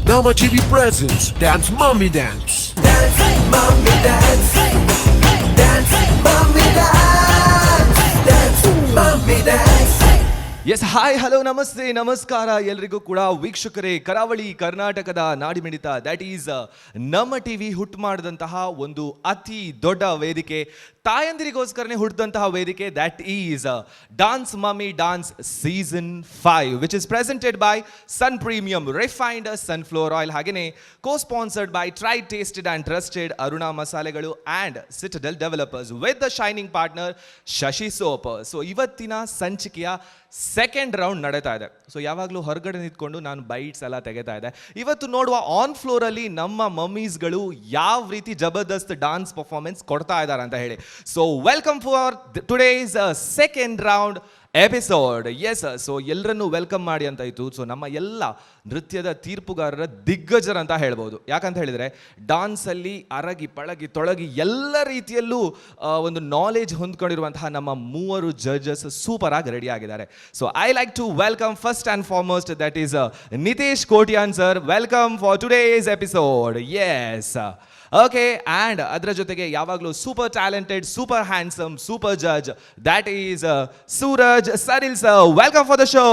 Nama TV presents Dance Mommy Dance. Dance, mommy dance. Dance, mommy dance. Dance, mommy dance. Yes hi hello ನಮಸ್ತೆ ನಮಸ್ಕಾರ ಎಲ್ರಿಗೂ ಕೂಡ ವೀಕ್ಷಕರೇ. ಕರಾವಳಿ ಕರ್ನಾಟಕದ ನಾಡಿಮಿಡಿತ ದ್ಯಾಟ್ ಈಸ್ ನಮ್ಮ ಟಿವಿ ಹುಟ್ಟು ಮಾಡಿದಂತಹ ಒಂದು ಅತಿ ದೊಡ್ಡ ವೇದಿಕೆ, ತಾಯಂದಿರಿಗೋಸ್ಕರನೇ ಹುಟ್ಟಿದಂತಹ ವೇದಿಕೆ, that is dance mummy dance season 5 which is presented by Sun premium refined sunflower oil, ಹಾಗೆಯೇ co sponsored by tried tasted and trusted Aruna ಮಸಾಲೆಗಳು and Citadel developers with the shining partner Shashi soap. So ಇವತ್ತಿನ ಸಂಚಿಕೆಯ second round ನಡೀತಾ ಇದೆ. So ಯಾವಾಗಲೂ ಹೊರಗಡೆ ನಿಂತ್ಕೊಂಡು ನಾನು ಬೈಟ್ಸ್ ಎಲ್ಲ ತೆಗಿತಾ ಇದ್ದೆ. ಇವತ್ತು ನೋಡುವ ಆನ್ ಫ್ಲೋರಲ್ಲಿ ನಮ್ಮ ಮಮ್ಮೀಸ್ಗಳು ಯಾವ ರೀತಿ ಜಬರ್ದಸ್ತ್ ಡಾನ್ಸ್ ಪರ್ಫಾರ್ಮೆನ್ಸ್ ಕೊಡ್ತಾ ಇದ್ದಾರೆ ಅಂತ ಹೇಳಿ. So welcome for today's second round episode. Yes, so ಎಲ್ಲರನ್ನೂ ವೆಲ್ಕಮ್ ಮಾಡಿ ಅಂತ ಇತ್ತು. ಸೊ ನಮ್ಮ ಎಲ್ಲ ನೃತ್ಯದ ತೀರ್ಪುಗಾರರ ದಿಗ್ಗಜರ ಅಂತ ಹೇಳ್ಬೋದು. ಯಾಕಂತ ಹೇಳಿದರೆ ಡಾನ್ಸಲ್ಲಿ ಅರಗಿ ಪಳಗಿ ತೊಳಗಿ ಎಲ್ಲ ರೀತಿಯಲ್ಲೂ ಒಂದು ನಾಲೆಜ್ ಹೊಂದ್ಕೊಂಡಿರುವಂತಹ ನಮ್ಮ ಮೂವರು ಜಡ್ಜಸ್ ಸೂಪರ್ ಆಗಿ ರೆಡಿ ಆಗಿದ್ದಾರೆ. So I like to welcome first and foremost that is Nitesh Kotian sir. Welcome for today's episode. Yes okay, and ಅದರ ಜೊತೆಗೆ ಯಾವಾಗಲೂ super talented, super handsome, super judge that is Suraj Saril sir. Welcome for the show.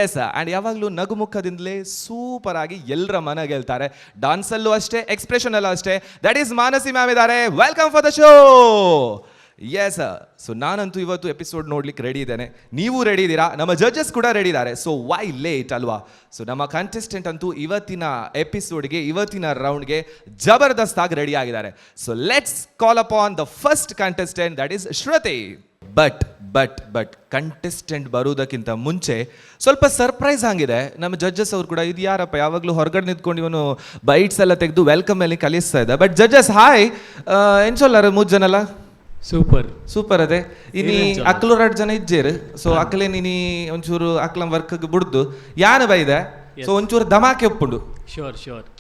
Yes, and ಯಾವಾಗಲೂ ನಗುಮುಖದಿಂದಲೇ super ಆಗಿ ಎಲ್ಲರ ಮನ ಗೆಲ್ತಾರೆ. ಡಾನ್ಸಲ್ಲೂ ಅಷ್ಟೇ, ಎಕ್ಸ್ಪ್ರೆಷನಲ್ಲೂ ಅಷ್ಟೇ, ದಟ್ ಈಸ್ ಮಾನಸಿ ಮ್ಯಾಮ್ ಇದ್ದಾರೆ. Welcome for the show. Yes, so ನಾನಂತೂ ಇವತ್ತು ಎಪಿಸೋಡ್ ನೋಡ್ಲಿಕ್ಕೆ ರೆಡಿ ಇದ್ದೇನೆ, ನೀವು ರೆಡಿ ಇದ್ದೀರಾ, ನಮ್ಮ ಜಡ್ಜಸ್ ಕೂಡ ರೆಡಿ ಇದ್ದಾರೆ. ಸೊ ವೈ ಲೇಟ್ ಅಲ್ವಾ? ಸೊ ನಮ್ಮ ಕಂಟೆಸ್ಟೆಂಟ್ ಅಂತೂ ಇವತ್ತಿನ ಎಪಿಸೋಡ್ಗೆ, ಇವತ್ತಿನ ರೌಂಡ್ಗೆ ಜಬರ್ದಸ್ತ್ ಆಗಿ ರೆಡಿ ಆಗಿದ್ದಾರೆ. So let's call upon the first contestant that is Shruti. But contestant ಬರುವುದಕ್ಕಿಂತ ಮುಂಚೆ ಸ್ವಲ್ಪ ಸರ್ಪ್ರೈಸ್ ಆಗಿದೆ ನಮ್ಮ ಜಡ್ಜಸ್ ಅವ್ರು ಕೂಡ. ಇದು ಯಾರಪ್ಪ ಯಾವಾಗಲೂ ಹೊರಗಡೆ ನಿಂತ್ಕೊಂಡು ಇವನು ಬೈಟ್ಸ್ ಎಲ್ಲ ತೆಗೆದು ವೆಲ್ಕಮ್ ಅಲ್ಲಿ ಕಲಿಸ್ತಾ ಇದ್ದ. ಬಟ್ ಜಡ್ಜಸ್ ಹಾಯ್, ಎಂಚೊಲ್ಲಾರ 3 ಜನ ಅಲ್ಲ? ಸೂಪರ್ ಅದೇ. ಇನಿ ಅಕ್ಲು 2 ಜನ ಇಜ್ಜೇರು. ಸೊ ಅಕ್ಲೆ ನೀನಿ ಒಂಚೂರು ಅಕ್ಲಂ ವರ್ಕ್ ಬಿಡ್ದು ಯಾನ ಬೈದೆ. ಸೊ ಒಂಚೂರು ಧಮಾಕೆ ಒಪ್ಪುಂಡು. ಶೋರ್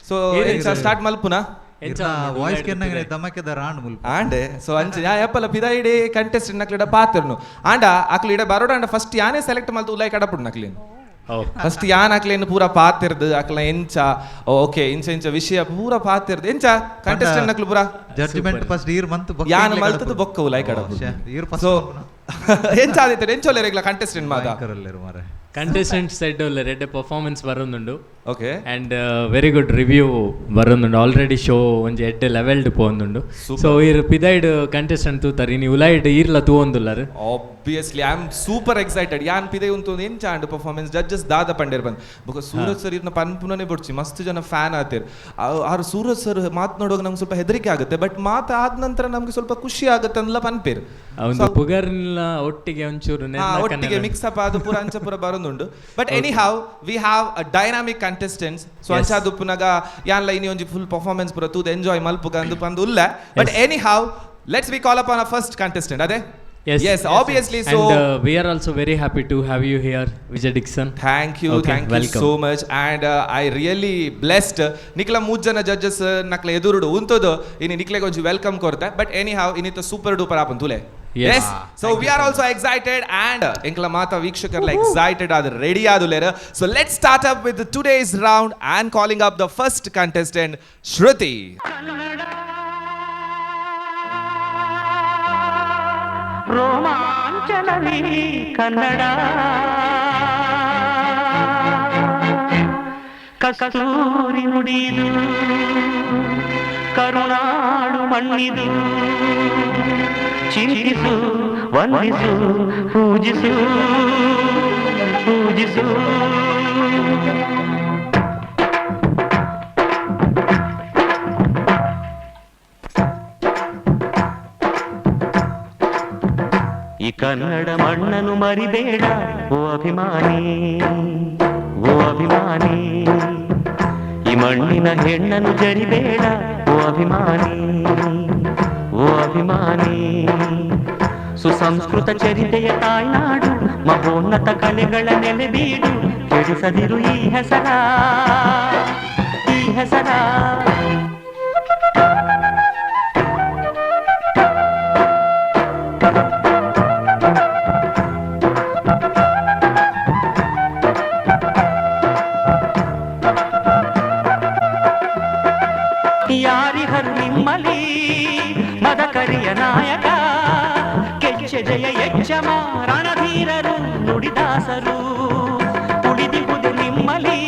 ಸೊ ಸ್ಟಾರ್ಟ್ ಮಲ್ಪುನಾ ವಾಯ್ಸ್ ಕೆನ್ನಂಗೆ ಧಮಾಕೆದ ರಾಂಡ್ ಮುಲ್ಪ ಆಂಡೆ. ಸೊ ಅಂಚೆ ಯಾ ಯಪ್ಪಲ ಪಿದ ಇಡೆ ಕಂಟೆಸ್ಟೆಂಟ್ ನಕ್ಲಿಡ ಪಾತಿರ್ನು ಆಂಡ ಅಕ್ಲು ಇಡೆ ಬರೋಡ ಅಂಡ ಫಸ್ಟ್ ಯಾನೇ ಸೆಲೆಕ್ಟ್ ಮಲ್ತು ಉಲಾಯ್ ಕಡಪುಡು ನಕ್ಲಿನ್ ಫಸ್ಟ್ ಯಾನ್ ಅಕ್ಲೇನು ಪೂರ ಪಾತಿರ್ದು ಅಕ್ಲ ಎಂಚ ಓಕೆ ಇಂಚ ವಿಷಯ ಪೂರ ಪಾತಿರ್ದು ಎಂಚ ಕಂಟೆಸ್ಟೆಂಟ್ ನಕ್ಲು ಪೂರ ಜಡ್ಜ್ಮೆಂಟ್ ಫಸ್ಟ್ ಈರ್ ಮಂತ್ ಯಾನ್ ಮಲ್ತದ ಬೊಕ್ಕ ಉಲಾಯ್ ಕಡಪುಡು. ಈರ್ ಸೊ ಎಂಚ ಆದಿತ್ತೆ ಎಂಚೋಲೆ ರೆಗ್ಲ ಕಂಟೆಸ್ಟೆಂಟ್ ಮಾತ ಮಾರೆ ಕಂಟೆಸ್ಟೆಂಟ್ ಸೈಡ್ ರೆಡ್ ಪರ್ಫಾರ್ಮೆನ್ಸ್ ಬರೋದುಂಡು. Okay, and very good review ಬರೋದುಂಡು. ಆಲ್ರೆಡಿ ಶೋ ಒಂಜಿ ಎಡ್ಡೆ ಲೆವೆಲ್ಡ್ ಪೋಂದುಂಡು. ಸೊ ಇರ್ ಪಿದೈಡ್ ಕಂಟೆಸ್ಟೆಂಟ್ ತೂತಾರೆ ನೀವು ಉಲಾಯ್ಡ್ ಈರ್ಲ ತೂವೊಂದುಲ್ಲಾರು. Obviously I am super excited. ಯಾನ್ ಪಿದೆ ಉಂತು ಎಂಚ ಆಂಡ್ ಪರ್ಫಾರ್ಮೆನ್ಸ್ ಜಡ್ಜಸ್ ದಾದ ಪಂಡೇರ್ ಬಂದು ಬಿಕಾಸ್ ಸೂರಜ್ ಸರ್ ಇರ್ನ ಪನ್ಪುನೇ ಬಿಡ್ಸಿ ಮಸ್ತ್ ಜನ ಫ್ಯಾನ್ ಆತಿರ್. ಆರು ಸೂರಜ್ ಸರ್ ಮಾತನಾಡುವಾಗ ನಮ್ಗೆ ಸ್ವಲ್ಪ ಹೆದರಿಕೆ ಆಗುತ್ತೆ, ಬಟ್ ಮಾತಾದ ನಂತರ ನಮ್ಗೆ ಸ್ವಲ್ಪ ಖುಷಿ ಆಗುತ್ತೆ ಅನ್ನಲ್ಲ ಪನ್ಪೇರ್. ಒಂದು ಪುಗರ್ನ ಒಟ್ಟಿಗೆ ಒಂಚೂರು ಒಟ್ಟಿಗೆ ಮಿಕ್ಸ್ ಅಪ್ ಆದ ಪೂರ ಅಂಚ ಪೂರ ಬರೋದುಂಡು. But anyhow we have a dynamic contestants. So ಅಂಚಾದು ಪುನಗ ಯಾನ್ಲ ಇನಿ ಒಂಜಿ ಫುಲ್ ಪರ್ಫಾರ್ಮೆನ್ಸ್ ಪೂರ ತೂದ ಎಂಜಾಯ್ ಮಲ್ಪುಗ ಅಂದು ಪಂದು ಉಲ್ಲ. But any how let's we call upon a first contestant. ಅದೇ yes obviously. So we are also very happy to have you here, Vijay Dixon. thank you so much. And I really blessed nikla 3 jana judges nakla edurudu untodu ini nikle gonji welcome korta. but anyhow inita super duper apun tule. Yes, so we are also excited and enkla mata veekshakarla excited ad ready adulera. So let's start up with today's round and calling up the first contestant Shruti. ರೋಮಾಂಚನವೇ ಕನ್ನಡ, ಕಸ್ತೂರಿ ನುಡಿದು ಕರುನಾಡು ಮಣ್ಣಿದು, ಚಿಂತಿಸು ವಂದಿಸು ಪೂಜಿಸು ಪೂಜಿಸು. ಈ ಕನ್ನಡ ಮಣ್ಣನ್ನು ಮರಿಬೇಡ ಓ ಅಭಿಮಾನಿ, ಓ ಅಭಿಮಾನಿ. ಈ ಮಣ್ಣಿನ ಹೆಣ್ಣನ್ನು ಜರಿಬೇಡ ಓ ಅಭಿಮಾನಿ, ಓ ಅಭಿಮಾನಿ. ಸುಸಂಸ್ಕೃತ ಚರಿತೆಯ ತಾಯ್ನಾಡು, ಮಹೋನ್ನತ ಕಲೆಗಳ ನೆಲೆಬೀಡು. ಕೆಡಿಸದಿರು ಈ ಹೆಸರ, ಈ ಹೆಸರ. ಪೊಕ್ಕರಿಯ ನಾಯಕ ಕೆಚ್ಚೆ ಜಯ ಯಜ್ಜಮ ರಣಧೀರರು ನುಡಿದಾಸರು ಉಳಿದಿಹುದು ನಿಮ್ಮಲಿ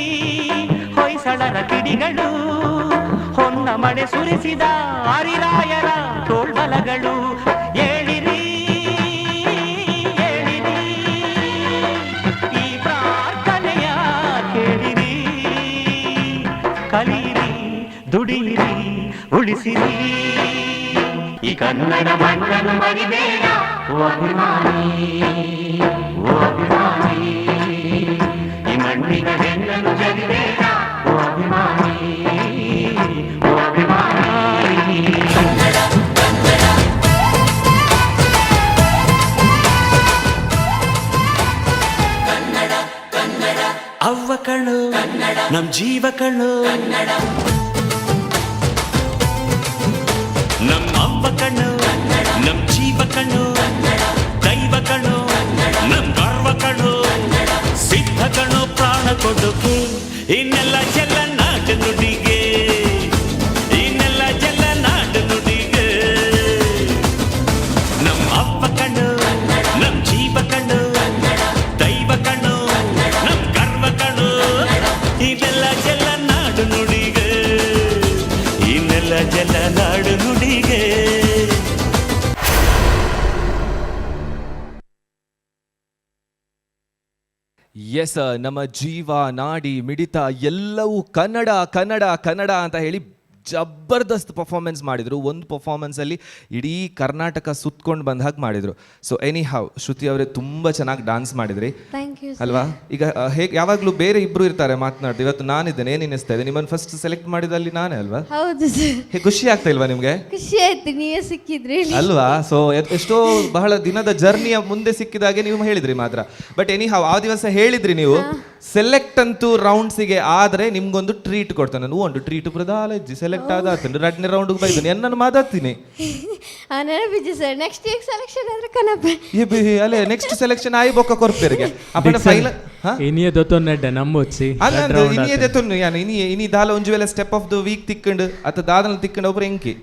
ಹೊಯ್ಸಳರ ಕಿಡಿಗಳು ಹೊನ್ನ ಮಳೆ ಸುರಿಸಿದ ಹರಿರಾಯರ ತೋಳ್ಬಲಗಳು ಏಳಿರಿ ಏಳಿರಿ ಈ ಪ್ರಾರ್ಥನೆಯ ಕೇಳಿರಿ ಕಲಿಯಿರಿ ದುಡಿಯಿರಿ ಉಳಿಸಿರಿ ಈ ಕನ್ನಡ ಮಣ್ಣನ್ನು ಮರಿಬೇಡ ಓ ಅಭಿಮಾನಿ ಓ ಅಭಿಮಾನಿ ಈ ಮಣ್ಣಿನ ಹೆಣ್ಣನ್ನು ಜರಿಬೇಡ ಓ ಅಭಿಮಾನಿ ಓ ಅಭಿಮಾನಿ ಅವ್ವ ಕಣ್ಣು ನಮ್ ಜೀವ ಕಣ್ಣು ನಮ್ಮ ಅವ್ವ ಕಣ್ಣು ನಮ್ ಜೀವ ಕಣ್ಣು ದೈವ ಕಣ್ಣು ನಮ್ ಗರ್ವ ಕಣ್ಣು ಸಿದ್ಧ ಕಣ್ಣು ಪ್ರಾಣ ಕೊಡುಗೆ ಇನ್ನೆಲ್ಲ ಎಲ್ಲ ನಾಟ ನುಡಿಗೆ ಇನ್ನೆಲ್ಲ ಎಲ್ಲ ನಾಟ ನುಡಿಗೆ ನಮ್ಮ ಅವ್ವ ಕಣ್ಣು ನಮ್ ಜೀವ ಕಣ್ಣು ದೈವ ಕಣ್ಣು ನಮ್ ಗರ್ವ ಕಣ್ಣು ಇದೆಲ್ಲ ಎಲ್ಲ ನಾಡು ನುಡಿಗೆ ಇನ್ನೆಲ್ಲ ಜಲ ನಾಡು ನುಡಿಗೆ ಎಸ್, ನಮ್ಮ ಜೀವ ನಾಡಿ ಮಿಡಿತ ಎಲ್ಲವೂ ಕನ್ನಡ ಕನ್ನಡ ಕನ್ನಡ ಅಂತ ಹೇಳಿ ಜಬರ್ದಸ್ತ್ ಪರ್ಫಾರ್ಮೆನ್ಸ್ ಮಾಡಿದರು. ಒಂದು ಪರ್ಫಾರ್ಮೆನ್ಸಲ್ಲಿ ಇಡೀ ಕರ್ನಾಟಕ ಸುತ್ಕೊಂಡು ಬಂದ ಹಾಗೆ ಮಾಡಿದರು. ಸೊ ಎನಿ ಹೌ, ಶ್ರುತಿ ಅವರೇ ತುಂಬ ಚೆನ್ನಾಗಿ ಡಾನ್ಸ್ ಮಾಡಿದ್ರಿ ಅಲ್ವಾ? ಈಗ ಹೇಗೆ ಯಾವಾಗಲೂ ಬೇರೆ ಇಬ್ಬರು ಇರ್ತಾರೆ ಮಾತನಾಡ್ತೀವಿ, ಇವತ್ತು ನಾನಿದ್ದೇನೆ. ಏನು ಅನ್ನಿಸ್ತಾ ಇದೆ? ನಿಮ್ಮನ್ನು ಫಸ್ಟ್ ಸೆಲೆಕ್ಟ್ ಮಾಡಿದಲ್ಲಿ ನಾನೇ ಅಲ್ವಾ? ಹೌದು ಸರ್. ಖುಷಿ ಆಗ್ತಾ ಇಲ್ವಾ ನಿಮಗೆ? ಖುಷಿ ಆಯ್ತು, ನೀವೇ ಸಿಕ್ಕಿದ್ರಿ ಅಲ್ವಾ? ಸೊ ಎಷ್ಟೋ ಬಹಳ ದಿನದ ಜರ್ನಿಯ ಮುಂದೆ ಸಿಕ್ಕಿದಾಗೆ ನೀವು ಹೇಳಿದ್ರಿ ಮಾತ್ರ. ಬಟ್ ಎನಿ ಹೌ, ಆ ದಿವಸ ಹೇಳಿದ್ರಿ ನೀವು ಸೆಲೆಕ್ಟ್ ಅಂತೂ ರೌಂಡ್ಸಿಗೆ ಆದರೆ ನಿಮ್ಗೊಂದು ಟ್ರೀಟ್ ಕೊಡ್ತಾನೆ. ನಾನು ಒಂದು ಟ್ರೀಟ್ ಪ್ರದಾಲಜ್ಜಿ ಸೆಲೆಕ್ಟ್ ಆದಾತಂಡು ರಡ್ನೇ ರೌಂಡ್ಗೆ ಬೈದು ಎನ್ನನ್ನು ಮಾತಾಡ್ತೀನಿ. ನೆನಪಿಜಿ ಸರ್, ನೆಕ್ಸ್ಟ್ ವೀಕ್ ಸೆಲೆಕ್ಷನ್ ಆದ್ರೆ ಕನಪ ಅಲ್ಲೇ ನೆಕ್ಸ್ಟ್ ಸೆಲೆಕ್ಷನ್ ಆಯಿ ಬೊಕ್ಕ ಕೊರ್ಪೇರಿಗೆ ಅಪ್ಪನ ಫೈನಲ್ ಇನಿಯ ದೊತ್ತೊಂದೆಡ್ಡೆ ನಮ್ಮೊಚ್ಚಿ ಅಲ್ಲ ಇನಿಯ ದೆತ್ತೊನ್ನು ಯಾನು ಇನಿ ದಾಲ ಒಂಜು ವೇಳೆ ಸ್ಟೆಪ್ ಆಫ್ ದ ವೀಕ್ ತಿಕ್ಕಂಡು ಅತ್ತ ದಾದನ ತಿಕ್ಕಂಡು ಒಬ್ಬರು ಎಂಕಿ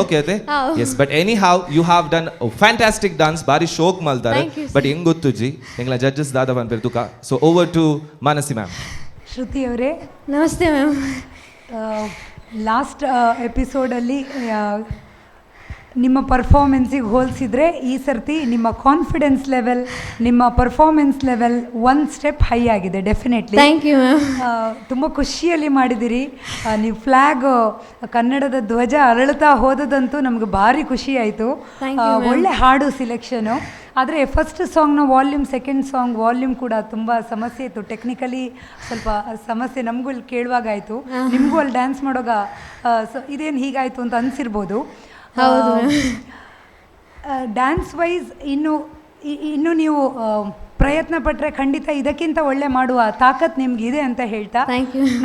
ಓಕೆ ಅದೇ yes. But anyhow you have done fantastic dance, ಬಾರಿ ಶೋಕ್ ಮಲ್ತಾರೆ. ಬಟ್ ಹೆಂಗ್ ಗೊತ್ತು ಜಿ ಎಂಗ್ಲ ಜಡ್ಜಸ್ ದಾದ ಬಂದ್ಬೇರು ತುಕ. So over to Manasi ma'am. Shruti ಅವರೇ ನಮಸ್ತೆ ಮ್ಯಾಮ್. ಲಾಸ್ಟ್ ಎಪಿಸೋಡಲ್ಲಿ ನಿಮ್ಮ ಪರ್ಫಾರ್ಮೆನ್ಸಿಗೆ ಹೋಲಿಸಿದರೆ ಈ ಸರ್ತಿ ನಿಮ್ಮ ಕಾನ್ಫಿಡೆನ್ಸ್ ಲೆವೆಲ್, ನಿಮ್ಮ ಪರ್ಫಾರ್ಮೆನ್ಸ್ ಲೆವೆಲ್ ಒಂದು ಸ್ಟೆಪ್ ಹೈ ಆಗಿದೆ ಡೆಫಿನೆಟ್ಲಿ. Thank you ma'am. ತುಂಬ ಖುಷಿಯಲ್ಲಿ ಮಾಡಿದಿರಿ. ನೀವು ಫ್ಲ್ಯಾಗ್ ಕನ್ನಡದ ಧ್ವಜ ಅರಳುತ್ತಾ ಹೋದದಂತೂ ನಮಗೆ ಭಾರಿ ಖುಷಿ ಆಯಿತು. ಒಳ್ಳೆ ಹಾಡು ಸಿಲೆಕ್ಷನು. ಆದರೆ ಫಸ್ಟ್ ಸಾಂಗ್ನ ವಾಲ್ಯೂಮ್, ಸೆಕೆಂಡ್ ಸಾಂಗ್ ವಾಲ್ಯೂಮ್ ಕೂಡ ತುಂಬ ಸಮಸ್ಯೆ ಇತ್ತು. ಟೆಕ್ನಿಕಲಿ ಸ್ವಲ್ಪ ಸಮಸ್ಯೆ ನಮಗೂ ಇಲ್ಲಿ ಕೇಳುವಾಗ ಆಯಿತು, ನಿಮಗೂ ಅಲ್ಲಿ ಡ್ಯಾನ್ಸ್ ಮಾಡುವಾಗ ಇದೇನು ಹೀಗಾಯಿತು ಅಂತ ಅನಿಸಿರ್ಬೋದು. ಡ್ಯಾನ್ಸ್ ವೈಸ್ ಇನ್ನು ನೀವು ಪ್ರಯತ್ನ ಪಟ್ಟರೆ ಖಂಡಿತ ಇದಕ್ಕಿಂತ ಒಳ್ಳೆ ಮಾಡುವ ತಾಕತ್ ನಿಮ್ಗಿದೆ ಅಂತ ಹೇಳ್ತಾ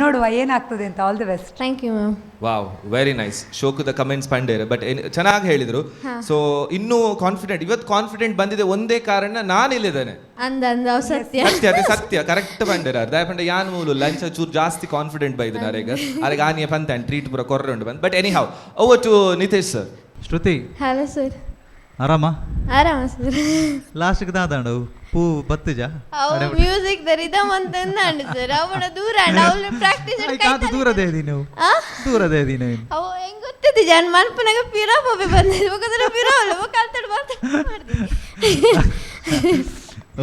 ನೋಡುವ ಏನಾಗ್ತದೆ ಅಂತ. All the best. Thank you ma'am. Wow, very nice. ಶೋಕದ ಕಮೆಂಟ್ಸ್ ಪಂಡೇರೆ ಬಟ್ ಚೆನ್ನಾಗಿ ಹೇಳಿದ್ರು. ಸೊ ಇನ್ನೂ ಕಾನ್ಫಿಡೆಂಟ್, ಇವತ್ತು ಕಾನ್ಫಿಡೆಂಟ್ ಬಂದಿದೆ ಒಂದೇ ಕಾರಣ ನಾನು ಇಲ್ಲಿದ್ದೇನೆ. ಸತ್ಯ ಸತ್ಯ ಅದೇ ಸತ್ಯ ಕರೆಕ್ಟ್ ಪಂಡೇರ ದಯಪಂಡ ಯಾನ್ ಮೂಲು ಲಂಚ್ ಚೂರು ಜಾಸ್ತಿ ಕಾನ್ಫಿಡೆಂಟ್ ಬೈದು ನಾರೀಗ ಅರೆಗೆ ಆನಿಯ ಪಂತ ಟ್ರೀಟ್ ಪೂರ ಕೊರ್ರೆ ಉಂಟು ಬಂದು. But anyhow, over to Nitesh sir. Shruti hello sir. ಆರಾಮ ಸರ್. ಲಾಸ್ಟ್ಗೆ ದಾದಾಂಡು ಪೂ ಬತ್ತುಜ ಮ್ಯೂಸಿಕ್ ದ ರಿದಮ್ ಅಂತ ಅಂದು ಸರ್. ಅವನ ದೂರ ಅವಳು ಪ್ರಾಕ್ಟೀಸ್ ದೂರದೇ ಇದೀನಿ ದೂರದೇ ಇದೀನಿ ಅವು ಹೆಂಗ್ ಗೊತ್ತಿದೆ ಜಾನ್ ಮನ್ಪನಾಗ ಪಿರಾಪೆ ಬಂದಿದೆ ಬೇಕಾದ್ರೆ ಪಿರಾವಲ್ಲ ಕಲ್ತಡ್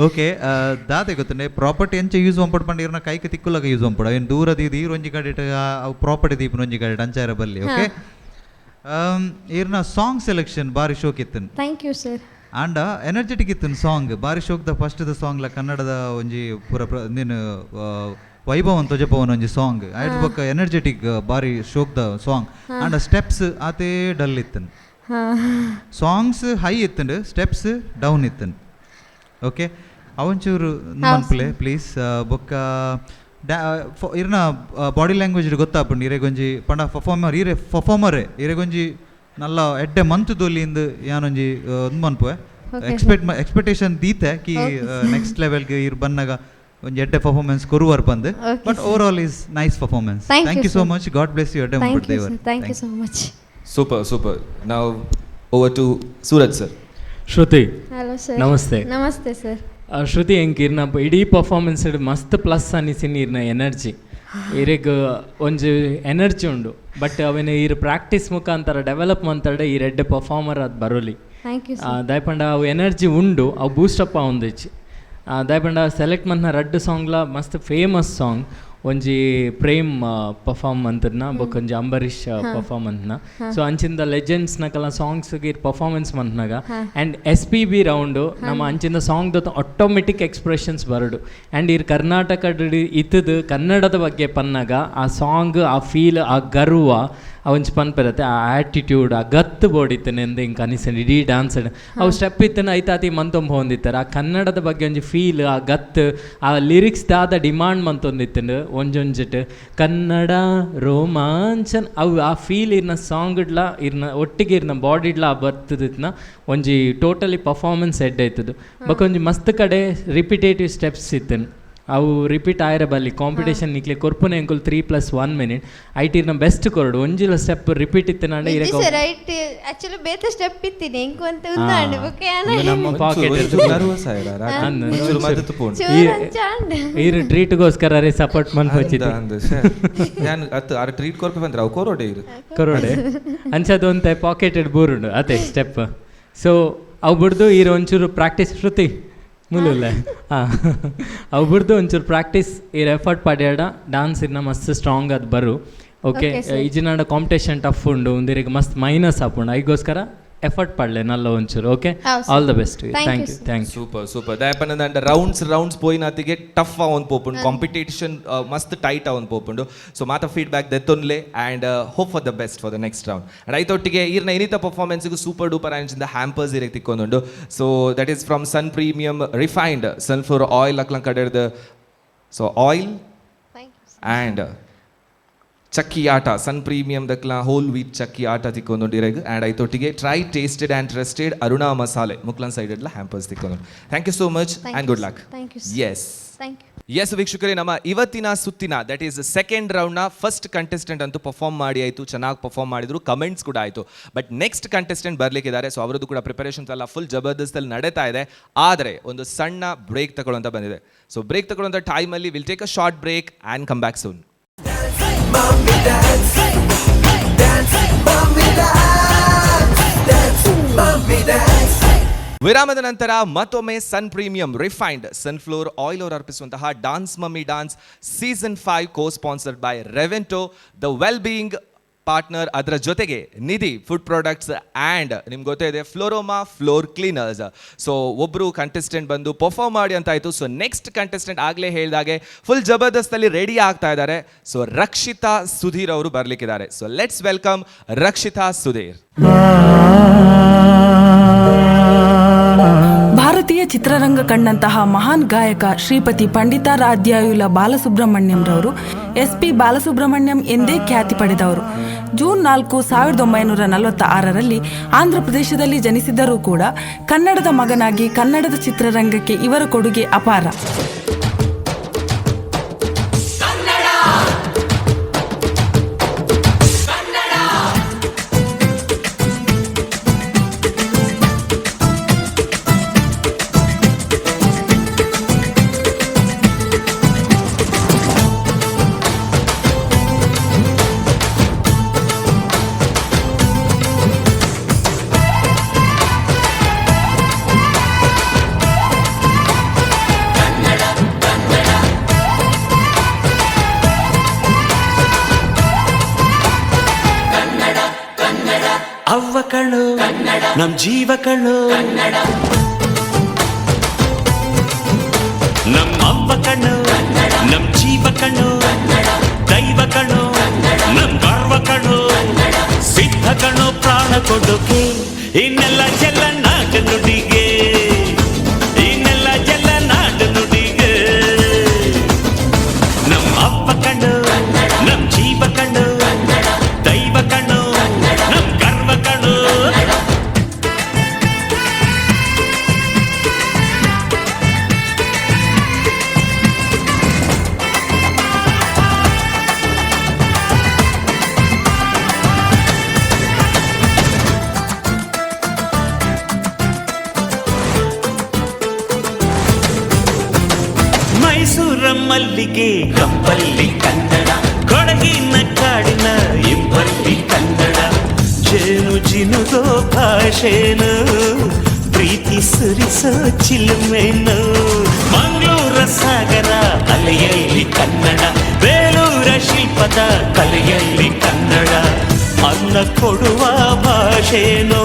ಓಕೆ ದಾದೆ ಗೊತ್ತಂಡೆ ಪ್ರಾಪರ್ಟಿ ಎಂಚ ಯೂಸ್ ಮಾಡ್ಪಡ್ ಪಂಡಿರ್ನ ಕೈಗೆ ತಿಕ್ಕುಲಾಗ ಯೂಸ್ ಮಾಡ್ಪಡ ಏನು ದೂರದ ಇದು ಈರೊಂಜಿ ಕಡೆ ಪ್ರಾಪರ್ಟಿ ದೀಪ ಒಂಜಿ ಕಡೆ ಅಂಚಾರ ಬಲ್ಲಿ. ಓಕೆ ಈರ್ನ ಸಾಂಗ್ ಸೆಲೆಕ್ಷನ್ ಬಾರಿ ಶೋಕ್ ಇತ್ತನ್. Thank you sir. ಆಂಡ ಎನರ್ಜೆಟಿಕ್ ಇತ್ತನ್ ಸಾಂಗ್ ಬಾರಿ ಶೋಕ್ದ ಫಸ್ಟ್ ದ ಸಾಂಗ್ ಲ ಕನ್ನಡದ ಒಂಜಿ ಪೂರ ನೀನು ವೈಭವ್ ಅಂತ ಜಪವನ್ ಒಂಜಿ ಸಾಂಗ್ ಆಯ್ತು ಬೊಕ್ಕ ಎನರ್ಜೆಟಿಕ್ ಬಾರಿ ಶೋಕ್ದ ಸಾಂಗ್. ಆಂಡ ಸ್ಟೆಪ್ಸ್ ಆತೇ ಡಲ್ ಇತ್ತನ್, ಸಾಂಗ್ಸ್ ಹೈ ಇತ್ತಂಡು ಸ್ಟೆಪ್ಸ್ ಡೌನ್ ಇತ್ತನ್. ಓಕೆ ಅವಂಚೂರು ಮನ್ಪುಲೆ ಪ್ಲೀಸ್. ಬೊಕ್ಕ ಇರ್ನ ಬಾಡಿ ಲ್ಯಾಂಗ್ವೇಜ್ ಗೊತ್ತಾಪುಂಡು ಇರೆಗೊಂಜಿ ಪಂಡ ಪರ್ಫಾರ್ಮರೇ ಇರೆಗೊಂಜಿ ನಲ್ಲ ಎಡ್ಡೆ ಮಂತ್ ದೊಲಿಂದು ಯಾನೊಂಜಿ ಒಂದು ಮನ್ಪುವೆ ಎಕ್ಸ್ಪೆಕ್ಟೇಷನ್ ದೀತೆ ಕಿ ನೆಕ್ಸ್ಟ್ ಲೆವೆಲ್ಗೆ ಇರ್ ಬನ್ನಾಗ ಒಂಜಿ ಎಡ್ಡೆ ಪರ್ಫಾರ್ಮೆನ್ಸ್ ಕೊರುವರ್ ಬಂದು. But overall is nice performance. Thank you so much. God bless you. ಎಡ್ಡೆ thank you so much. Super super. ನಾವು over to Suraj sir. Shruti hello sir. ನಮಸ್ತೆ. ನಮಸ್ತೆ ಸರ್. ಶ್ರುತಿ ಹೆಂಗೆ ಇರ್ನ ಇಡೀ ಪರ್ಫಾರ್ಮೆನ್ಸ್ ಮಸ್ತ್ ಪ್ಲಸ್ ಅನಿಸಿನ ಇರ್ನ ಎನರ್ಜಿ ಇರಿಗೆ ಒಂಜಿ ಎನರ್ಜಿ ಉಂಡು ಬಟ್ ಅವನ ಇರು ಪ್ರಾಕ್ಟೀಸ್ ಮುಖಾಂತರ ಡೆವಲಪ್ ಮಂತಡೆ ಈ ರೆಡ್ ಪರ್ಫಾರ್ಮರ್ ಅದು ಬರೋಲಿ ದಯಪಂಡ ಅವು ಎನರ್ಜಿ ಉಂಡು ಅವು ಬೂಸ್ಟಪ್ ಆವೊಂದಿಚ್ಚಿ ದಯಪಂಡ ಸೆಲೆಕ್ಟ್ ಮಂತ್ನ ರೆಡ್ ಸಾಂಗ್ಲ ಮಸ್ತ್ ಫೇಮಸ್ ಸಾಂಗ್ ಒಂಜಿ ಪ್ರೇಮ್ ಪರ್ಫಾರ್ಮ್ ಅಂತನ ಬೊಕೊಂಜಿ ಅಂಬರೀಷ್ ಪರ್ಫಾರ್ಮ್ ಅಂತನ ಸೊ ಅಂಚಿಂದ ಲೆಜೆಂಡ್ಸ್ನ ಕಲ ಸಾಂಗ್ಸ್ಗೆ ಪರ್ಫಾರ್ಮೆನ್ಸ್ ಮಂತ್ನಾಗ ಆ್ಯಂಡ್ SPB ರೌಂಡು ನಮ್ಮ ಅಂಚಿಂದ ಸಾಂಗ್ ದೊತ್ತು ಆಟೋಮೆಟಿಕ್ ಎಕ್ಸ್ಪ್ರೆಷನ್ಸ್ ಬರಡು ಆ್ಯಂಡ್ ಇರ್ ಕರ್ನಾಟಕದ ಇತ್ತದು ಕನ್ನಡದ ಬಗ್ಗೆ ಪನ್ನಾಗ ಆ ಸಾಂಗ್ ಆ ಫೀಲ್ ಆ ಗರ್ವ ಒಂಚು ಪನ್ಪಿರತ್ತೆ ಆ ಆ್ಯಟಿಟ್ಯೂಡ್ ಆ ಗತ್ತು ಬೋಡಿತ್ತನೆ ಅಂದ ಹಿಂಗೆ ಅನಿಸ್ತಾನೆ ಇಡೀ ಡ್ಯಾನ್ಸ್ ಅವು ಸ್ಟೆಪ್ ಇತ್ತನ ಐತಾತಿ ಮಂತೊಂಬ ಹೊಂದಿತ್ತಾರೆ ಆ ಕನ್ನಡದ ಬಗ್ಗೆ ಒಂಜಿ ಫೀಲ್ ಆ ಗತ್ತು ಆ ಲಿರಿಕ್ಸ್ ದಾದ ಡಿಮಾಂಡ್ ಮಂತೊಂದಿತ್ತಂಡು ಒಂಜೊಂಜಿಟ್ಟು ಕನ್ನಡ ರೋಮಾಂಚನ್ ಅವು ಆ ಫೀಲ್ ಇರ್ನ ಸಾಂಗ್ಡ್ಲ ಇರ್ನ ಒಟ್ಟಿಗೆ ಇರ್ನ ಬಾಡಿಡ್ಲ ಬರ್ತದಿತ್ನ ಒಂಜಿ ಟೋಟಲಿ ಪರ್ಫಾರ್ಮೆನ್ಸ್ ಎಡ್ ಆಯ್ತದು ಬಕೊಂಜಿ ಮಸ್ತ್ ಕಡೆ ರಿಪಿಟೇಟಿವ್ ಸ್ಟೆಪ್ಸ್ ಇತ್ತನು ಅವು ರಿಪೀಟ್ ಆಯ್ರ ಬಲ್ಲಿ ಕಾಂಪಿಟೇಷನ್ ನಿಕ್ಲೆ ಕೊರ್ಪುನೆ ಅಂಕುಲ್ 3+1 ಮಿನಿಟ್ ಐಟಿರ್ನ ಬೆಸ್ಟ್ ಕೊರಡು ಒಂಜಿಲ ಸ್ಟೆಪ್ ರಿಪೀಟ್ ಇತ್ತು ನಾಡೆ ರೈಟ್ ಆಕ್ಚುಲಿ ಬೇತೆ ಸ್ಟೆಪ್ ಇತ್ತಿನಿ ಎಂಕು ಅಂತ ಉಂದಾಂಡೆ ಓಕೆ ನಮ್ಮ ಪಾಕೆಟ್ ನರ್ವಸ್ ಆಯ್ರಾರ ಒಂಚೂರು ಮದತ್ತು ಪೋಂಡು ಈರು ಟ್ರೀಟ್ಗೋಸ್ಕರ ರೇ ಸಪೋರ್ಟ್ ಮನ್ ಹೋಚಿದ್ದೆ ನಾನು ಅತ್ತು ಆ ಟ್ರೀಟ್ ಕೊರ್ಪೆ ಬಂದ್ರೆ ಅವು ಕೊರೋಡೆ ಇರು ಕೊರೋಡೆ ಅಂಚದು ಒಂತೆ ಪಾಕೆಟೆಡ್ ಬೂರುಂಡು ಅದೇ ಸ್ಟೆಪ್ ಸೊ ಅವು ಬಿಡ್ದು ಈರು ಒಂಚೂರು ಪ್ರಾಕ್ಟೀಸ್ ಶ್ರುತಿ ಮುಲ್ಲ ಹಾಂ ಅವು ಬಿಡ್ದು ಒಂಚೂರು ಪ್ರಾಕ್ಟೀಸ್ ಇರ್ ಎಫರ್ಟ್ ಪಡ್ಯಾಡ ಡಾನ್ಸ್ ಇನ್ನ ಮಸ್ತ್ ಸ್ಟ್ರಾಂಗ್ ಅದು ಬರು ಓಕೆ ಈಜಿನಾಡ ಕಾಂಪಿಟೇಷನ್ ಟಫ್ ಉಂಡು ಒಂದಿರಿಗೆ ಮಸ್ತ್ ಮೈನಸ್ ಹಾಪುಂಡು ಐಗೋಸ್ಕರ ಎಫರ್ಟ್ ಪಡ್ಲೆ ನಲ್ಲ ಒಂಚೂರು okay all the best thank you super ದಯಪಂಡ ರೌಂಡ್ಸ್ ಪೋಯಿನಾತಿಗೆ ಟಫ್ ಅವನ್ ಪೋಪುಂಡು ಕಾಂಪಿಟೇಷನ್ ಮಸ್ತ್ ಟೈಟ್ ಅವನ್ ಪೋಪುಂಡು ಸೊ ಮಾತ ಫೀಡ್ಬ್ಯಾಕ್ ದೆತ್ತೊನ್ಲೆ and hope for the best for the next round and ಐತೊಟ್ಟಿಗೆ ಈರ್ನ ಇನ್ನಿತ ಪರ್ಫಾರ್ಮೆನ್ಸ್ಗೂ ಸೂಪರ್ ಡೂಪರ್ ಆ್ಯಂಡ್ ಹ್ಯಾಂಪರ್ಸ್ ಇರಕ್ಕೆ ತಿಕ್ಕೊಂದುಂಡು so that is from Sun Premium refined sunflower oil ಅಕ್ಲಂಗ್ ಕಡೆರ್ದು so oil and chakki atta Sun Premium ದಕ್ಲ whole wheat chakki atta ತಿಕ್ಕೊಂದುಂಡಿರೆಗ್ and ಐತೊಟ್ಟಿಗೆ tried tasted and trusted Aruna ಮಸಾಲೆ ಮುಕ್ಲನ್ ಸೈಡೆಡ್ಲ ಹ್ಯಾಂಪರ್ಸ್ ತಿಕ್ಕೊಂಡು thank you so much and good luck. Yes ವೀಕ್ಷಕರೇ, ನಮ್ಮ ಇವತ್ತಿನ ಸುತ್ತಿನ ದಟ್ ಈಸ್ ಸೆಕೆಂಡ್ ರೌಂಡ್ನ ಫಸ್ಟ್ ಕಂಟೆಸ್ಟೆಂಟ್ ಅಂತೂ ಪರ್ಫಾರ್ಮ್ ಮಾಡಿ ಆಯಿತು, ಚೆನ್ನಾಗಿ ಪರ್ಫಾರ್ಮ್ ಮಾಡಿದ್ರು, ಕಮೆಂಟ್ಸ್ ಕೂಡ ಆಯಿತು. ಬಟ್ ನೆಕ್ಸ್ಟ್ ಕಂಟೆಸ್ಟೆಂಟ್ ಬರಲಿಕ್ಕಿದ್ದಾರೆ. ಸೊ ಅವರದ್ದು ಕೂಡ ಪ್ರಿಪರೇಷನ್ಸ್ ಎಲ್ಲ ಫುಲ್ ಜಬರ್ದಸ್ತಲ್ಲಿ ನಡೀತಾ ಇದೆ. ಆದರೆ ಒಂದು ಸಣ್ಣ ಬ್ರೇಕ್ ತಗೊಳ್ಳೋಂತ ಬಂದಿದೆ. ಸೊ ಬ್ರೇಕ್ ತಗೊಳ್ಳೋಂಥ ಟೈಮಲ್ಲಿ will take a short break and come back soon. Mommy dance, dance, mommy dance, dance, mommy dance. ವಿರಾಮದ ನಂತರ ಮತ್ತೊಮ್ಮೆ Sun premium refined sunflower oil ಅವರು ಅರ್ಪಿಸುವಂತಹ dance mummy dance season 5 co sponsored by Revento the well being partner, ಅದರ ಜೊತೆಗೆ Nidhi food products and ನಿಮ್ಗೆ ಗೊತ್ತೇ ಇದೆ ಫ್ಲೋರೋಮಾ ಫ್ಲೋರ್ ಕ್ಲೀನರ್ಸ್. ಸೊ ಒಬ್ಬರು ಕಂಟೆಸ್ಟೆಂಟ್ ಬಂದು ಪರ್ಫಾರ್ಮ್ ಮಾಡಿ ಅಂತ ಆಯಿತು. ಸೊ ನೆಕ್ಸ್ಟ್ ಕಂಟೆಸ್ಟೆಂಟ್ ಆಗಲೇ ಹೇಳಿದಾಗೆ ಫುಲ್ ಜಬರ್ದಸ್ತಲ್ಲಿ ರೆಡಿ ಆಗ್ತಾ ಇದ್ದಾರೆ. ಸೊ ರಕ್ಷಿತಾ ಸುಧೀರ್ ಅವರು ಬರಲಿಕ್ಕಿದ್ದಾರೆ. So let's welcome Rakshita Sudhir. ಭಾರತೀಯ ಚಿತ್ರರಂಗ ಕಂಡಂತಹ ಮಹಾನ್ ಗಾಯಕ ಶ್ರೀಪತಿ ಪಂಡಿತಾರಾಧ್ಯಾಯುಲ ಬಾಲಸುಬ್ರಹ್ಮಣ್ಯಂ ರವರು SP ಬಾಲಸುಬ್ರಹ್ಮಣ್ಯಂ ಎಂದೇ ಖ್ಯಾತಿ ಪಡೆದವರು. ಜೂನ್ 4, 1946ರಲ್ಲಿ ಆಂಧ್ರ ಪ್ರದೇಶದಲ್ಲಿ ಜನಿಸಿದ್ದರೂ ಕೂಡ ಕನ್ನಡದ ಮಗನಾಗಿ ಕನ್ನಡದ ಚಿತ್ರರಂಗಕ್ಕೆ ಇವರ ಕೊಡುಗೆ ಅಪಾರ. ಅವ್ವ ಕಣ್ಣು ನಮ್ ಜೀವ ಕಣ್ಣು, ನಮ್ ಅವ್ವ ಕಣ್ಣು ನಮ್ ಜೀವ ಕಣ್ಣು, ದೈವ ಕಣ್ಣು ನಮ್ ಗರ್ವ ಕಣ್ಣು, ಸಿದ್ಧ ಕಣ್ಣು ಪ್ರಾಣ ಕೊಡೋಕೆ ಇನ್ನೆಲ್ಲ ಎಲ್ಲ ನಾಡು ನುಡಿಗೆ, ಇನ್ನೆಲ್ಲ ಎಲ್ಲ ನಾಡು ನುಡಿಗೆ. ನಮ್ ಅವ್ವ ಕಣ್ಣು ನಮ್ ಜೀವ ಕಣ್ಣು, ದೈವ ಕಣ್ಣು ನಮ್ ಗರ್ವ ಕಣ್ಣು. ಮಲ್ಲಿಗೆ ಕಂಪಲ್ಲಿ ಕನ್ನಡ, ಕೊಡಗಿನ ಕಾಡಿನ ಇಬ್ಬಲ್ಲಿ ಕನ್ನಡ, ಜೇನು ಜಿನುಗೋ ಭಾಷೆನು, ಪ್ರೀತಿ ಸುರಿಸೋ ಚಿಲುಮೆನು, ಮಂಗಳೂರ ಸಾಗರ ಅಲೆಯಲ್ಲಿ ಕನ್ನಡ, ಬೇಲೂರ ಶಿಲ್ಪದ ಕಲೆಯಲ್ಲಿ ಕನ್ನಡ, ಅನ್ನ ಕೊಡುವ ಭಾಷೆನೋ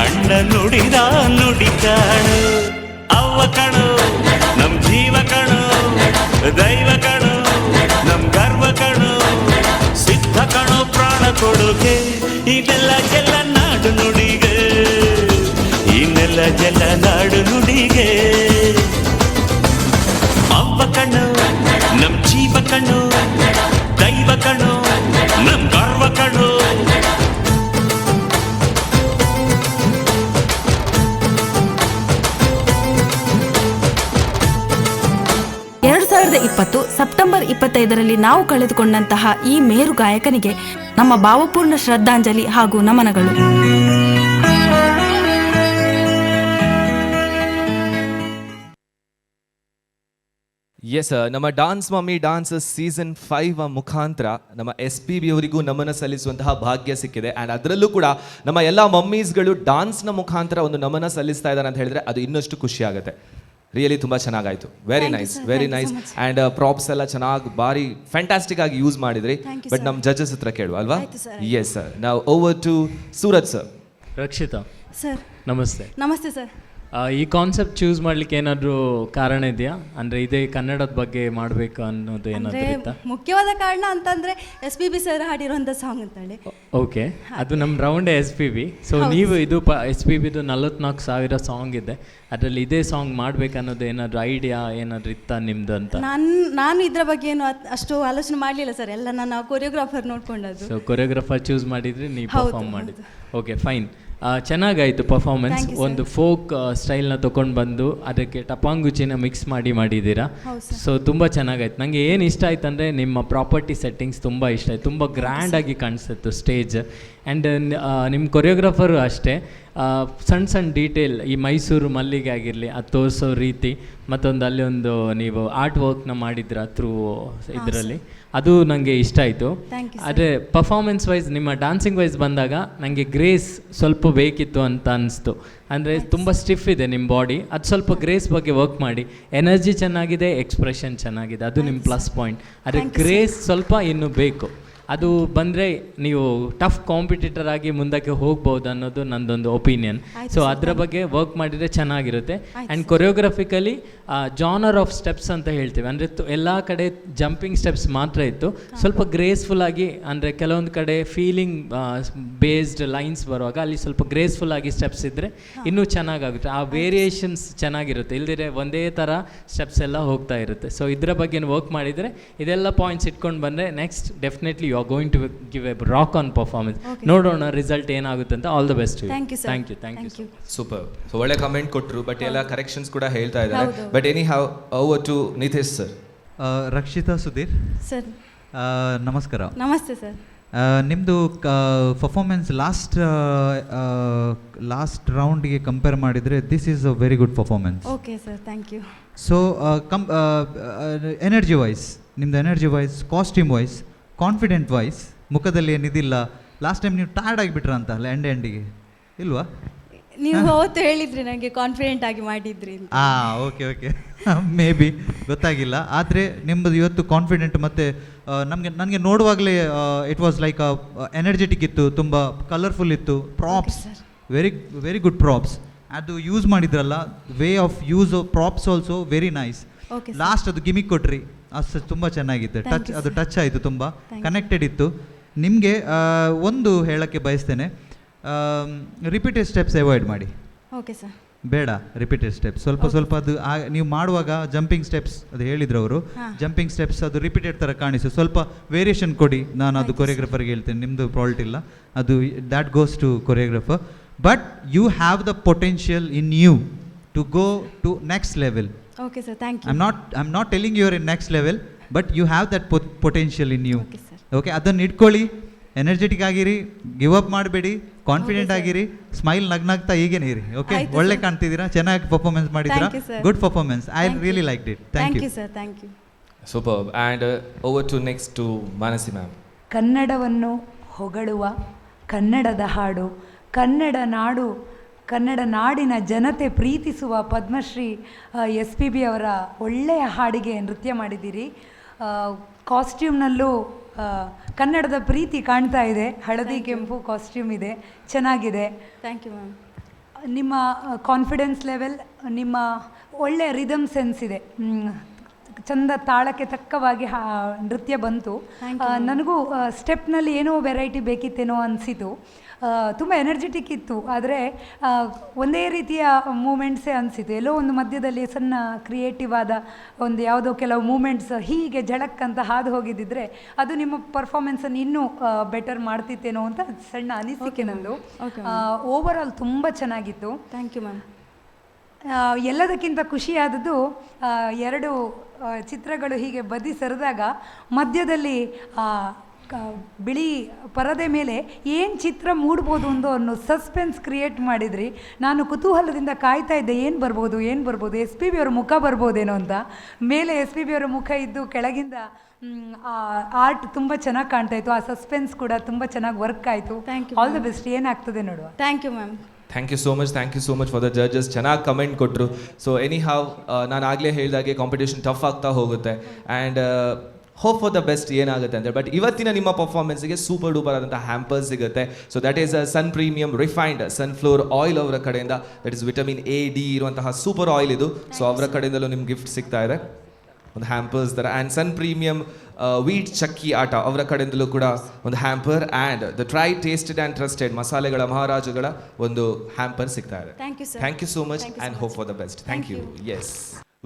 ಅಣ್ಣ ನುಡಿದ ನುಡಿ ಕಾಣು, ಅವ್ವ ಕಣು ನಮ್ ಜೀವ ಕಣು, ದೈವ ಕಣು ನಮ್ ಗರ್ವ ಕಣು, ಸಿದ್ಧ ಕಣು ಪ್ರಾಣ ಕೊಡುಗೆ, ಇದೆಲ್ಲ ಜಲ ನಾಡು ನುಡಿಗೆ, ಇನ್ನೆಲ್ಲ ಜಲ ನಾಡು ನುಡಿಗೆ, ಅವ್ವ ಕಣು ನಮ್ ಜೀವ ಕಣು, ದೈವ ಕಣು ನಮ್ ಗರ್ವ ಕಣು. 2020 ಸೆಪ್ಟೆಂಬರ್ 25ರಲ್ಲಿ ನಾವು ಕಳೆದುಕೊಂಡಂತಹ ಈ ಮೇರು ಗಾಯಕನಿಗೆ ನಮ್ಮ ಭಾವಪೂರ್ಣ ಶ್ರದ್ಧಾಂಜಲಿ ಹಾಗೂ ನಮನಗಳು. ಎಸ್, ನಮ್ಮ ಡಾನ್ಸ್ ಮಮ್ಮಿ ಡಾನ್ಸ್ ಸೀಸನ್ 5 ಮುಖಾಂತರ ನಮ್ಮ SPB ಅವರಿಗೂ ನಮನ ಸಲ್ಲಿಸುವಂತಹ ಭಾಗ್ಯ ಸಿಕ್ಕಿದೆ. ಆ್ಯಂಡ್ ಅದರಲ್ಲೂ ಕೂಡ ನಮ್ಮ ಎಲ್ಲ ಮಮ್ಮೀಸ್ಗಳು ಡಾನ್ಸ್ನ ಮುಖಾಂತರ ಒಂದು ನಮನ ಸಲ್ಲಿಸ್ತಾ ಇದ್ದಾರೆ ಅಂತ ಹೇಳಿದ್ರೆ ಅದು ಇನ್ನಷ್ಟು ಖುಷಿ ಆಗುತ್ತೆ. ರಿಯಲಿ ತುಂಬ ಚೆನ್ನಾಗಾಯಿತು. Very nice, very nice. And props ಎಲ್ಲ ಚೆನ್ನಾಗಿ ಭಾರಿ ಫ್ಯಾಂಟಾಸ್ಟಿಕ್ ಆಗಿ ಯೂಸ್ ಮಾಡಿದ್ರಿ. ಬಟ್ ನಮ್ಮ ಜಡ್ಜಸ್ ಹತ್ರ ಕೇಳುವ ಅಲ್ವಾ? Yes sir. ನಾವು over to Suraj sir. Rakshita sir ನಮಸ್ತೆ. ನಮಸ್ತೆ ಸರ್. ಈ ಕಾನ್ಸೆಪ್ಟ್ ಚೂಸ್ ಮಾಡ್ಲಿಕ್ಕೆ ಏನಾದರೂ ಕಾರಣ ಇದೆಯಾ? ಅಂದರೆ ಇದೇ ಕನ್ನಡದ ಬಗ್ಗೆ ಮಾಡಬೇಕು ಅನ್ನೋದು ಏನಾದರೂ ಇತ್ತಾ? ಮುಖ್ಯವಾದ ಕಾರಣ ಅಂತಂದರೆ SPB ಸರ್ ಹಾಡಿರುವಂಥ ಸಾಂಗ್ ಅಂತೇಳಿ. ಓಕೆ, ಅದು ನಮ್ಮ ರೌಂಡೇ SPB. ಸೊ ನೀವು ಇದು SPBದು 44,000 ಸಾಂಗ್ ಇದೆ, ಅದರಲ್ಲಿ ಇದೇ ಸಾಂಗ್ ಮಾಡಬೇಕನ್ನೋದು ಏನಾದರೂ ಐಡಿಯಾ ಏನಾದರೂ ಇತ್ತಾ ನಿಮ್ದು ಅಂತ? ನಾನು ಇದ್ರ ಬಗ್ಗೆ ಏನು ಅಷ್ಟು ಆಲೋಚನೆ ಮಾಡಲಿಲ್ಲ ಸರ್, ಎಲ್ಲ ನಾನು ಕೊರಿಯೋಗ್ರಾಫರ್ ನೋಡ್ಕೊಂಡದ್ದು. ಸೊ ಕೊರಿಯೋಗ್ರಾಫರ್ ಚೂಸ್ ಮಾಡಿದರೆ ನೀವು ಪರ್ಫಾರ್ಮ್ ಮಾಡಿದ್ದು. Okay, fine. ಚೆನ್ನಾಗಾಯಿತು ಪರ್ಫಾರ್ಮೆನ್ಸ್. ಒಂದು ಫೋಕ್ ಸ್ಟೈಲ್ನ ತೊಗೊಂಡು ಬಂದು ಅದಕ್ಕೆ ಟಪಾಂಗುಚಿನ ಮಿಕ್ಸ್ ಮಾಡಿದ್ದೀರಾ. ಸೊ ತುಂಬ ಚೆನ್ನಾಗಾಯ್ತು. ನನಗೆ ಏನು ಇಷ್ಟ ಆಯ್ತು ಅಂದರೆ ನಿಮ್ಮ ಪ್ರಾಪರ್ಟಿ ಸೆಟ್ಟಿಂಗ್ಸ್ ತುಂಬ ಇಷ್ಟ ಆಯಿತು. ತುಂಬ ಗ್ರ್ಯಾಂಡಾಗಿ ಕಾಣಿಸ್ತಿತ್ತು ಸ್ಟೇಜ್. ಆ್ಯಂಡ್ ನಿಮ್ಮ ಕೊರಿಯೋಗ್ರಾಫರು ಅಷ್ಟೇ ಸಣ್ಣ ಸಣ್ಣ ಡೀಟೇಲ್, ಈ ಮೈಸೂರು ಮಲ್ಲಿಗೆ ಆಗಿರಲಿ ಅದು ತೋರಿಸೋ ರೀತಿ, ಮತ್ತೊಂದು ಅಲ್ಲಿ ಒಂದು ನೀವು ಆರ್ಟ್ ವರ್ಕ್ನ ಮಾಡಿದ್ರ ಥ್ರೂ ಇದರಲ್ಲಿ, ಅದು ನನಗೆ ಇಷ್ಟ ಆಯಿತು. ಆದರೆ ಪರ್ಫಾರ್ಮೆನ್ಸ್ ವೈಸ್ ನಿಮ್ಮ ಡ್ಯಾನ್ಸಿಂಗ್ ವೈಸ್ ಬಂದಾಗ ನನಗೆ ಗ್ರೇಸ್ ಸ್ವಲ್ಪ ಬೇಕಿತ್ತು ಅಂತ ಅನಿಸ್ತು. ಅಂದರೆ ತುಂಬ ಸ್ಟಿಫ್ ಇದೆ ನಿಮ್ಮ ಬಾಡಿ, ಅದು ಸ್ವಲ್ಪ ಗ್ರೇಸ್ ಬಗ್ಗೆ ವರ್ಕ್ ಮಾಡಿ. ಎನರ್ಜಿ ಚೆನ್ನಾಗಿದೆ, ಎಕ್ಸ್ಪ್ರೆಷನ್ ಚೆನ್ನಾಗಿದೆ, ಅದು ನಿಮ್ಮ ಪ್ಲಸ್ ಪಾಯಿಂಟ್. ಆದರೆ ಗ್ರೇಸ್ ಸ್ವಲ್ಪ ಇನ್ನೂ ಬೇಕು. ಅದು ಬಂದರೆ ನೀವು ಟಫ್ ಕಾಂಪಿಟೇಟರ್ ಆಗಿ ಮುಂದಕ್ಕೆ ಹೋಗ್ಬೋದು ಅನ್ನೋದು ನನ್ನದೊಂದು ಒಪಿನಿಯನ್. ಸೊ ಅದರ ಬಗ್ಗೆ ವರ್ಕ್ ಮಾಡಿದರೆ ಚೆನ್ನಾಗಿರುತ್ತೆ. ಆ್ಯಂಡ್ ಕೊರಿಯೋಗ್ರಫಿಕಲಿ ಜಾನರ್ ಆಫ್ ಸ್ಟೆಪ್ಸ್ ಅಂತ ಹೇಳ್ತೀವಿ, ಅಂದರೆ ಎಲ್ಲ ಕಡೆ ಜಂಪಿಂಗ್ ಸ್ಟೆಪ್ಸ್ ಮಾತ್ರ ಇತ್ತು. ಸ್ವಲ್ಪ ಗ್ರೇಸ್ಫುಲ್ಲಾಗಿ, ಅಂದರೆ ಕೆಲವೊಂದು ಕಡೆ ಫೀಲಿಂಗ್ ಬೇಸ್ಡ್ ಲೈನ್ಸ್ ಬರುವಾಗ ಅಲ್ಲಿ ಸ್ವಲ್ಪ ಗ್ರೇಸ್ಫುಲ್ಲಾಗಿ ಸ್ಟೆಪ್ಸ್ ಇದ್ದರೆ ಇನ್ನೂ ಚೆನ್ನಾಗಾಗುತ್ತೆ. ಆ ವೇರಿಯೇಷನ್ಸ್ ಚೆನ್ನಾಗಿರುತ್ತೆ, ಇಲ್ದಿರೆ ಒಂದೇ ಥರ ಸ್ಟೆಪ್ಸ್ ಎಲ್ಲ ಹೋಗ್ತಾ ಇರುತ್ತೆ. ಸೊ ಇದರ ಬಗ್ಗೆ ವರ್ಕ್ ಮಾಡಿದರೆ, ಇದೆಲ್ಲ ಪಾಯಿಂಟ್ಸ್ ಇಟ್ಕೊಂಡು ಬಂದರೆ next definitely you are going to give a rock on performance. ನೋಡೋಣ ರಿಸಲ್ಟ್ ಏನಾಗುತ್ತೆ ಅಂತ. All the best. Thank you. Super. So ಒಳ್ಳೆ ಕಮೆಂಟ್ ಕೊಟ್ಟರು, ಬಟ್ ಎಲ್ಲ ಕರೆಕ್ಷನ್ಸ್ ಕೂಡ ಹೇಳ್ತಾ ಇದ್ದಾರೆ. But anyhow over to Nitesh sir. Rakshita Sudhir sir, ನಮಸ್ಕಾರ. ನಮಸ್ತೆ ಸರ್. ನಿಮ್ಮದು ಪರ್ಫಾರ್ಮೆನ್ಸ್ ಲಾಸ್ಟ್ ರೌಂಡ್ಗೆ ಕಂಪೇರ್ ಮಾಡಿದರೆ this is a very good performance. Okay sir, thank you. So energy wise, ನಿಮ್ಮದು energy wise, costume wise, confident wise, ಮುಖದಲ್ಲಿ ಏನಿದಿಲ್ಲ. ಲಾಸ್ಟ್ ಟೈಮ್ ನೀವು tired ಆಗಿಬಿಟ್ರ ಅಂತ ಅಲ್ಲ ಎಂಡಿಗೆ, ಇಲ್ವಾ? ನೀವು ಅವತ್ತು ಹೇಳಿದ್ರಿ ನನಗೆ ಕಾನ್ಫಿಡೆಂಟ್ ಆಗಿ ಮಾಡಿದ್ರಿ. ಓಕೆ ಮೇ ಬಿ ಗೊತ್ತಾಗಿಲ್ಲ. ಆದರೆ ನಿಮ್ಮದು ಇವತ್ತು ಕಾನ್ಫಿಡೆಂಟ್, ಮತ್ತು ನನಗೆ ನೋಡುವಾಗಲೇ ಇಟ್ ವಾಸ್ ಲೈಕ್ ಎನರ್ಜೆಟಿಕ್ ಇತ್ತು, ತುಂಬ ಕಲರ್ಫುಲ್ ಇತ್ತು. ಪ್ರಾಪ್ಸ್ ವೆರಿ ಗುಡ್ ಪ್ರಾಪ್ಸ್ ಅದು ಯೂಸ್ ಮಾಡಿದ್ರಲ್ಲ, way of use props also very nice. Last ಅದು ಗಿಮಿಕ್ ಕೊಟ್ರಿ, ಅದು ತುಂಬ ಚೆನ್ನಾಗಿತ್ತು. ಅದು ಟಚ್ ಆಯಿತು, ತುಂಬ ಕನೆಕ್ಟೆಡ್ ಇತ್ತು. ನಿಮಗೆ ಒಂದು ಹೇಳೋಕ್ಕೆ ಬಯಸ್ತೇನೆ, ರಿಪೀಟೆಡ್ ಸ್ಟೆಪ್ಸ್ ಅವಾಯ್ಡ್ ಮಾಡಿ. Okay sir. ಬೇಡ ರಿಪೀಟೆಡ್ ಸ್ಟೆಪ್ಸ್. ಸ್ವಲ್ಪ ಅದು ನೀವು ಮಾಡುವಾಗ ಜಂಪಿಂಗ್ ಸ್ಟೆಪ್ಸ್ ಅದು ಹೇಳಿದ್ರು ಅವರು, ಜಂಪಿಂಗ್ ಸ್ಟೆಪ್ಸ್ ಅದು ರಿಪೀಟೆಡ್ ಥರ ಕಾಣಿಸು. ಸ್ವಲ್ಪ ವೇರಿಯೇಷನ್ ಕೊಡಿ. ನಾನು ಅದು ಕೊರಿಯೋಗ್ರಾಫರ್ಗೆ ಹೇಳ್ತೇನೆ, ನಿಮ್ಮದು ಪ್ರಾಬ್ಲಮ್ ಇಲ್ಲ, ಅದು that goes to choreographer. But you have the potential in you to go to next level. Okay sir, thank you. I'm not telling you are in next level, but you have that potential in you. Okay sir. Okay, ಅದನ್ನ ಇಟ್ಕೊಳ್ಳಿ. Energetic ಆಗಿರಿ, give up ಮಾಡಬೇಡಿ, confident ಆಗಿರಿ, smile ನಗ್ನಾಗ್ತಾ ಹೀಗೇನೆ ಇರಿ. Okay, ಒಳ್ಳೆ ಕಾಣ್ತಿದ್ದೀರಾ, ಚೆನ್ನಾಗಿ ಪರ್ಫಾರ್ಮೆನ್ಸ್ ಮಾಡಿದ್ದೀರಾ, good performance. I really liked it. Thank you sir, thank you. Super. And over to next to Manasi ma'am. ಕನ್ನಡವನ್ನು ಹೊಗಳುವ ಕನ್ನಡದ ಹಾಡು, ಕನ್ನಡ ನಾಡು, ಕನ್ನಡ ನಾಡಿನ ಜನತೆ ಪ್ರೀತಿಸುವ ಪದ್ಮಶ್ರೀ SPB ಅವರ ಒಳ್ಳೆಯ ಹಾಡಿಗೆ ನೃತ್ಯ ಮಾಡಿದ್ದೀರಿ. ಕಾಸ್ಟ್ಯೂಮ್ನಲ್ಲೂ ಕನ್ನಡದ ಪ್ರೀತಿ ಕಾಣ್ತಾ ಇದೆ. ಹಳದಿ ಕೆಂಪು ಕಾಸ್ಟ್ಯೂಮ್ ಇದೆ, ಚೆನ್ನಾಗಿದೆ. Thank you ma'am. ನಿಮ್ಮ ಕಾನ್ಫಿಡೆನ್ಸ್ ಲೆವೆಲ್, ನಿಮ್ಮ ಒಳ್ಳೆಯ ರಿದಮ್ ಸೆನ್ಸ್ ಇದೆ. ಚಂದ ತಾಳಕ್ಕೆ ತಕ್ಕವಾಗಿ ನೃತ್ಯ ಬಂತು. ನನಗೂ ಸ್ಟೆಪ್ನಲ್ಲಿ ಏನೋ ವೆರೈಟಿ ಬೇಕಿತ್ತೇನೋ ಅನಿಸಿತು. ತುಂಬ ಎನರ್ಜೆಟಿಕ್ ಇತ್ತು, ಆದರೆ ಒಂದೇ ರೀತಿಯ ಮೂಮೆಂಟ್ಸೇ ಅನಿಸಿತು. ಎಲ್ಲೋ ಒಂದು ಮಧ್ಯದಲ್ಲಿ ಸಣ್ಣ ಕ್ರಿಯೇಟಿವ್ ಆದ ಒಂದು ಯಾವುದೋ ಕೆಲವು ಮೂಮೆಂಟ್ಸ್ ಹೀಗೆ ಝಳಕ್ಕಂತ ಹಾದು ಹೋಗಿದ್ದಿದ್ರೆ ಅದು ನಿಮ್ಮ ಪರ್ಫಾರ್ಮೆನ್ಸನ್ನು ಇನ್ನೂ ಬೆಟರ್ ಮಾಡ್ತಿತ್ತೇನೋ ಅಂತ ಸಣ್ಣ ಅನಿಸಿಕೆ ನಂದು. ಓವರ್ ಆಲ್ ತುಂಬ ಚೆನ್ನಾಗಿತ್ತು. Thank you ma'am. ಎಲ್ಲದಕ್ಕಿಂತ ಖುಷಿಯಾದದ್ದು 2 ಚಿತ್ರಗಳು ಹೀಗೆ ಬದಿ ಸರಿದಾಗ ಮಧ್ಯದಲ್ಲಿ ಬಿಳಿ ಪರದೆ ಮೇಲೆ ಏನು ಚಿತ್ರ ಮೂಡ್ಬೋದು ಅನ್ನೋ ಸಸ್ಪೆನ್ಸ್ ಕ್ರಿಯೇಟ್ ಮಾಡಿದ್ರಿ. ನಾನು ಕುತೂಹಲದಿಂದ ಕಾಯ್ತಾ ಇದ್ದೆ, ಏನು ಬರ್ಬೋದು SPB ಅವರ ಮುಖ ಬರ್ಬೋದೇನೋ ಅಂತ. ಮೇಲೆ SPB ಅವರ ಮುಖ ಇದ್ದು ಕೆಳಗಿಂದ ಆರ್ಟ್ ತುಂಬ ಚೆನ್ನಾಗಿ ಕಾಣ್ತಾ ಇತ್ತು. ಆ ಸಸ್ಪೆನ್ಸ್ ಕೂಡ ತುಂಬ ಚೆನ್ನಾಗಿ ವರ್ಕ್ ಆಯಿತು. All the best. ಏನಾಗ್ತದೆ ನೋಡುವ. Thank you ma'am. Thank you so much for the judges. ಚೆನ್ನಾಗಿ ಕಮೆಂಟ್ ಕೊಟ್ಟರು. ಸೊ ಎನಿ ಹಾವ್ ನಾನು ಆಗಲೇ ಹೇಳಿದಾಗೆ ಕಾಂಪಿಟೇಷನ್ ಟಫ್ ಆಗ್ತಾ ಹೋಗುತ್ತೆ. And hope for the best ಏನಾಗುತ್ತೆ ಅಂತ. ಬಟ್ ಇವತ್ತಿನ ನಿಮ್ಮ ಪರ್ಫಾರ್ಮೆನ್ಸ್ಗೆ ಸೂಪರ್ ಡೂಪರ್ ಆದಂಥ ಹ್ಯಾಂಪರ್ಸ್ ಸಿಗುತ್ತೆ. So that is Sun premium refined sunflower oil ಅವರ ಕಡೆಯಿಂದ. That is vitamin A, D ಇರುವಂತಹ ಸೂಪರ್ ಆಯಿಲ್ ಇದು. ಸೊ ಅವರ ಕಡೆಯಿಂದಲೂ ನಿಮ್ಗೆ ಗಿಫ್ಟ್ ಸಿಗ್ತಾ ಇದೆ, ಒಂದು ಹ್ಯಾಂಪರ್ಸ್ ಥರ. And Sun premium wheat chakki ಆಟ ಅವರ ಕಡೆಯಿಂದಲೂ ಕೂಡ ಒಂದು hamper. And the try tasted and trusted ಮಸಾಲೆಗಳ ಮಹಾರಾಜಗಳ ಒಂದು ಹ್ಯಾಂಪರ್ ಸಿಗ್ತಾ ಇದೆ. Thank you so much and hope for the best. Thank you. Yes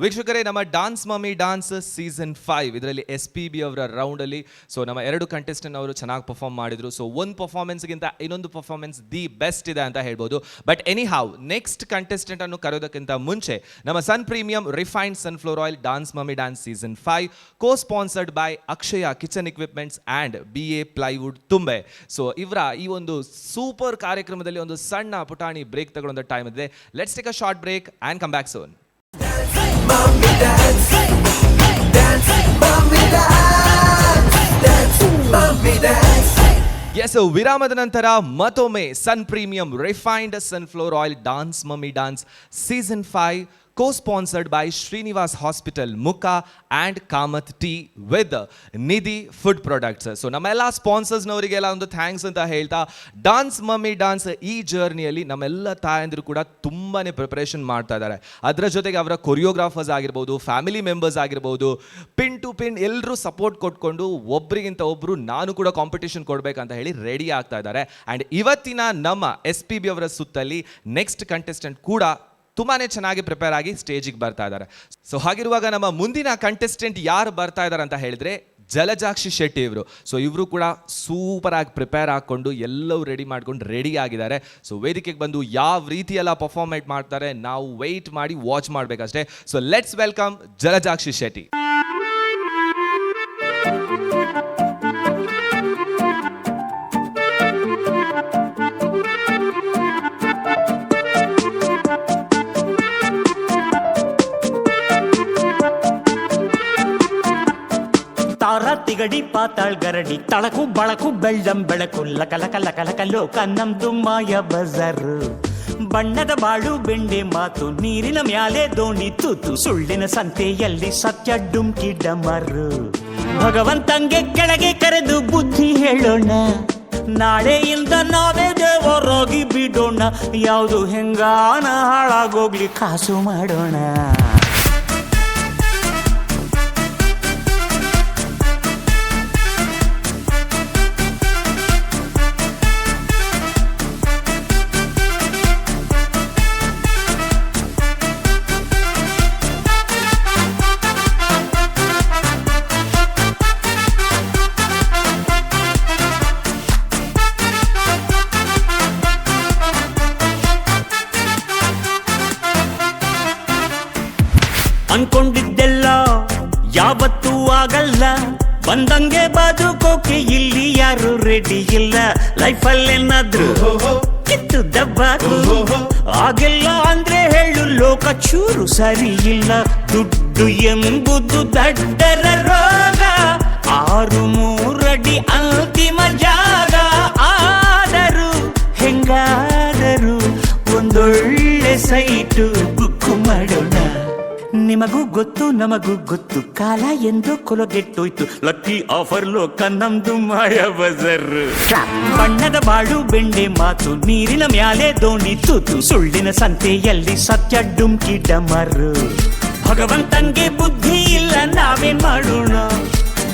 ವೀಕ್ಷಕರೇ, ನಮ್ಮ ಡಾನ್ಸ್ ಮಮ್ಮಿ ಡಾನ್ಸ್ ಸೀಸನ್ 5 ಇದರಲ್ಲಿ SPB ಅವರ ರೌಂಡಲ್ಲಿ ಸೊ ನಮ್ಮ 2 ಕಂಟೆಸ್ಟೆಂಟ್ ಅವರು ಚೆನ್ನಾಗಿ ಪರ್ಫಾರ್ಮ್ ಮಾಡಿದರು. ಸೊ ಒಂದು ಪರ್ಫಾರ್ಮೆನ್ಸ್ಗಿಂತ ಇನ್ನೊಂದು ಪರ್ಫಾರ್ಮೆನ್ಸ್ ದಿ ಬೆಸ್ಟ್ ಇದೆ ಅಂತ ಹೇಳ್ಬೋದು. But anyhow next contestant ಅನ್ನು ಕರೆಯೋದಕ್ಕಿಂತ ಮುಂಚೆ ನಮ್ಮ Sun premium refined sunflower oil dance mummy dance season 5 co sponsored by Akshaya kitchen equipments and BA plywood Thumbe. So ಇವರ ಈ ಒಂದು ಸೂಪರ್ ಕಾರ್ಯಕ್ರಮದಲ್ಲಿ ಒಂದು ಸಣ್ಣ ಪುಟಾಣಿ ಬ್ರೇಕ್ ತಗೊಳ್ಳೋ ಟೈಮ್ ಇದೆ. Let's take a short break and come back soon. Mommy dance, dance, mommy dance, dance, mommy dance. Yes, ವಿರಾಮದ ನಂತರ ಮತ್ತೊಮ್ಮೆ Sun premium refined sunflower oil dance mummy dance season 5 co-sponsored by Srinivas Hospital, Mukha and Kamath Tea with Nidhi Food Products. So ನಮ್ಮೆಲ್ಲ ಸ್ಪಾನ್ಸರ್ಸ್ನವರಿಗೆಲ್ಲ ಒಂದು thanks ಅಂತ ಹೇಳ್ತಾ, dance mummy dance ಈ ಜರ್ನಿಯಲ್ಲಿ ನಮ್ಮೆಲ್ಲ ತಾಯಂದಿರು ಕೂಡ ತುಂಬಾ ಪ್ರಿಪರೇಷನ್ ಮಾಡ್ತಾ ಇದ್ದಾರೆ. ಅದರ ಜೊತೆಗೆ ಅವರ ಕೊರಿಯೋಗ್ರಾಫರ್ಸ್ ಆಗಿರ್ಬೋದು, ಫ್ಯಾಮಿಲಿ ಮೆಂಬರ್ಸ್ ಆಗಿರ್ಬೋದು, ಪಿನ್ ಟು ಪಿನ್ ಎಲ್ಲರೂ ಸಪೋರ್ಟ್ ಕೊಟ್ಕೊಂಡು ಒಬ್ರಿಗಿಂತ ಒಬ್ಬರು ನಾನು ಕೂಡ ಕಾಂಪಿಟೇಷನ್ ಕೊಡಬೇಕಂತ ಹೇಳಿ ರೆಡಿ ಆಗ್ತಾ ಇದ್ದಾರೆ. ಆ್ಯಂಡ್ ಇವತ್ತಿನ ನಮ್ಮ SPB ಅವರ ಸುತ್ತಲ್ಲಿ ನೆಕ್ಸ್ಟ್ ಕಂಟೆಸ್ಟೆಂಟ್ ಕೂಡ ತುಂಬಾ ಚೆನ್ನಾಗಿ ಪ್ರಿಪೇರ್ ಆಗಿ ಸ್ಟೇಜಿಗೆ ಬರ್ತಾ ಇದ್ದಾರೆ. ಸೊ ಹಾಗಿರುವಾಗ ನಮ್ಮ ಮುಂದಿನ ಕಂಟೆಸ್ಟೆಂಟ್ ಯಾರು ಬರ್ತಾ ಇದ್ದಾರೆ ಅಂತ ಹೇಳಿದ್ರೆ ಜಲಜಾಕ್ಷಿ ಶೆಟ್ಟಿ ಇವರು. ಸೊ ಇವರು ಕೂಡ ಸೂಪರ್ ಆಗಿ ಪ್ರಿಪೇರ್ ಹಾಕ್ಕೊಂಡು ಎಲ್ಲವೂ ರೆಡಿ ಮಾಡ್ಕೊಂಡು ರೆಡಿ ಆಗಿದ್ದಾರೆ. ಸೊ ವೇದಿಕೆಗೆ ಬಂದು ಯಾವ ರೀತಿ ಎಲ್ಲ ಪರ್ಫಾರ್ಮೆಂಟ್ ಮಾಡ್ತಾರೆ ನಾವು ವೆಯ್ಟ್ ಮಾಡಿ ವಾಚ್ ಮಾಡಬೇಕಷ್ಟೇ. So let's welcome Jalajakshi Shetty. ತಿಗಡಿ ಪಾತಾಳ್ ಗರಡಿ ತಳಕು ಬಳಕು ಬೆಳ್ಳಂ ಬೆಳಕು ಲಕಲಕ ಲಕಲಕ ಲೋಕ ನಮ್ದು ಮಾಯ ಬಜಾರು. ಬಣ್ಣದ ಬಾಳು ಬೆಂಡೆ ಮಾತು ನೀರಿನ ಮ್ಯಾಲೆ ದೋಣಿ ತೂತು ಸುಳ್ಳಿನ ಸಂತೆಯಲ್ಲಿ ಸತ್ಯ ಡುಮ್ಕಿ ಡಮರು. ಭಗವಂತಂಗೆ ಕೆಳಗೆ ಕರೆದು ಬುದ್ಧಿ ಹೇಳೋಣ, ನಾಳೆಯಿಂದ ನಾವೇ ದೇವರಾಗಿ ಬಿಡೋಣ. ಯಾವುದು ಹೆಂಗಾನ ಹಾಳಾಗೋಗ್ಲಿ ಕಾಸು ಮಾಡೋಣ. ಅನ್ಕೊಂಡಿದ್ದೆಲ್ಲ ಯಾವತ್ತೂ ಆಗಲ್ಲ, ಬಂದಂಗೆ ಬದುಕೋಕೆ ಇಲ್ಲಿ ಯಾರು ರೆಡಿ ಇಲ್ಲ. ಲೈಫಲ್ಲೇನಾದ್ರೂ ಕಿತ್ತು ದಬ್ಬಾಕು ಆಗಿಲ್ಲ ಅಂದ್ರೆ ಹೇಳು ಲೋಕ ಚೂರು ಸರಿ ಇಲ್ಲ. ದುಡ್ಡು ಎಂಬುದು ದಡ್ಡರ ರೋಗ. 6-3 ಅಡಿ ಅಂತಿಮ ಜಾಗ. ಆದರೂ ಹೆಂಗಾದರೂ ಒಂದೊಳ್ಳೆ ಸೈಟು ಬುಕ್ಕು ಮಾಡೋಣ. ನಿಮಗೂ ಗೊತ್ತು ನಮಗೂ ಗೊತ್ತು, ಕಾಲ ಎಂದು ಕೊಲಗೆಟ್ಟೋಯ್ತು. ಲಕ್ಕಿ ಆಫರ್ ಲೋಕ ನಮ್ದು ಮಾಯ ಬಜಾರ್. ಬಣ್ಣದ ಬಾಳು ಬೆಂಡೆ ಮಾತು, ನೀರಿನ ಮ್ಯಾಲೆ ದೋಣಿ ತೂತು. ಸುಳ್ಳಿನ ಸಂತೆಯಲ್ಲಿ ಸತ್ಯ ಡುಮ್ಕಿ ಡಮರು. ಭಗವಂತಂಗೆ ಬುದ್ಧಿ ಇಲ್ಲ, ನಾವೇನ್ ಮಾಡೋಣ?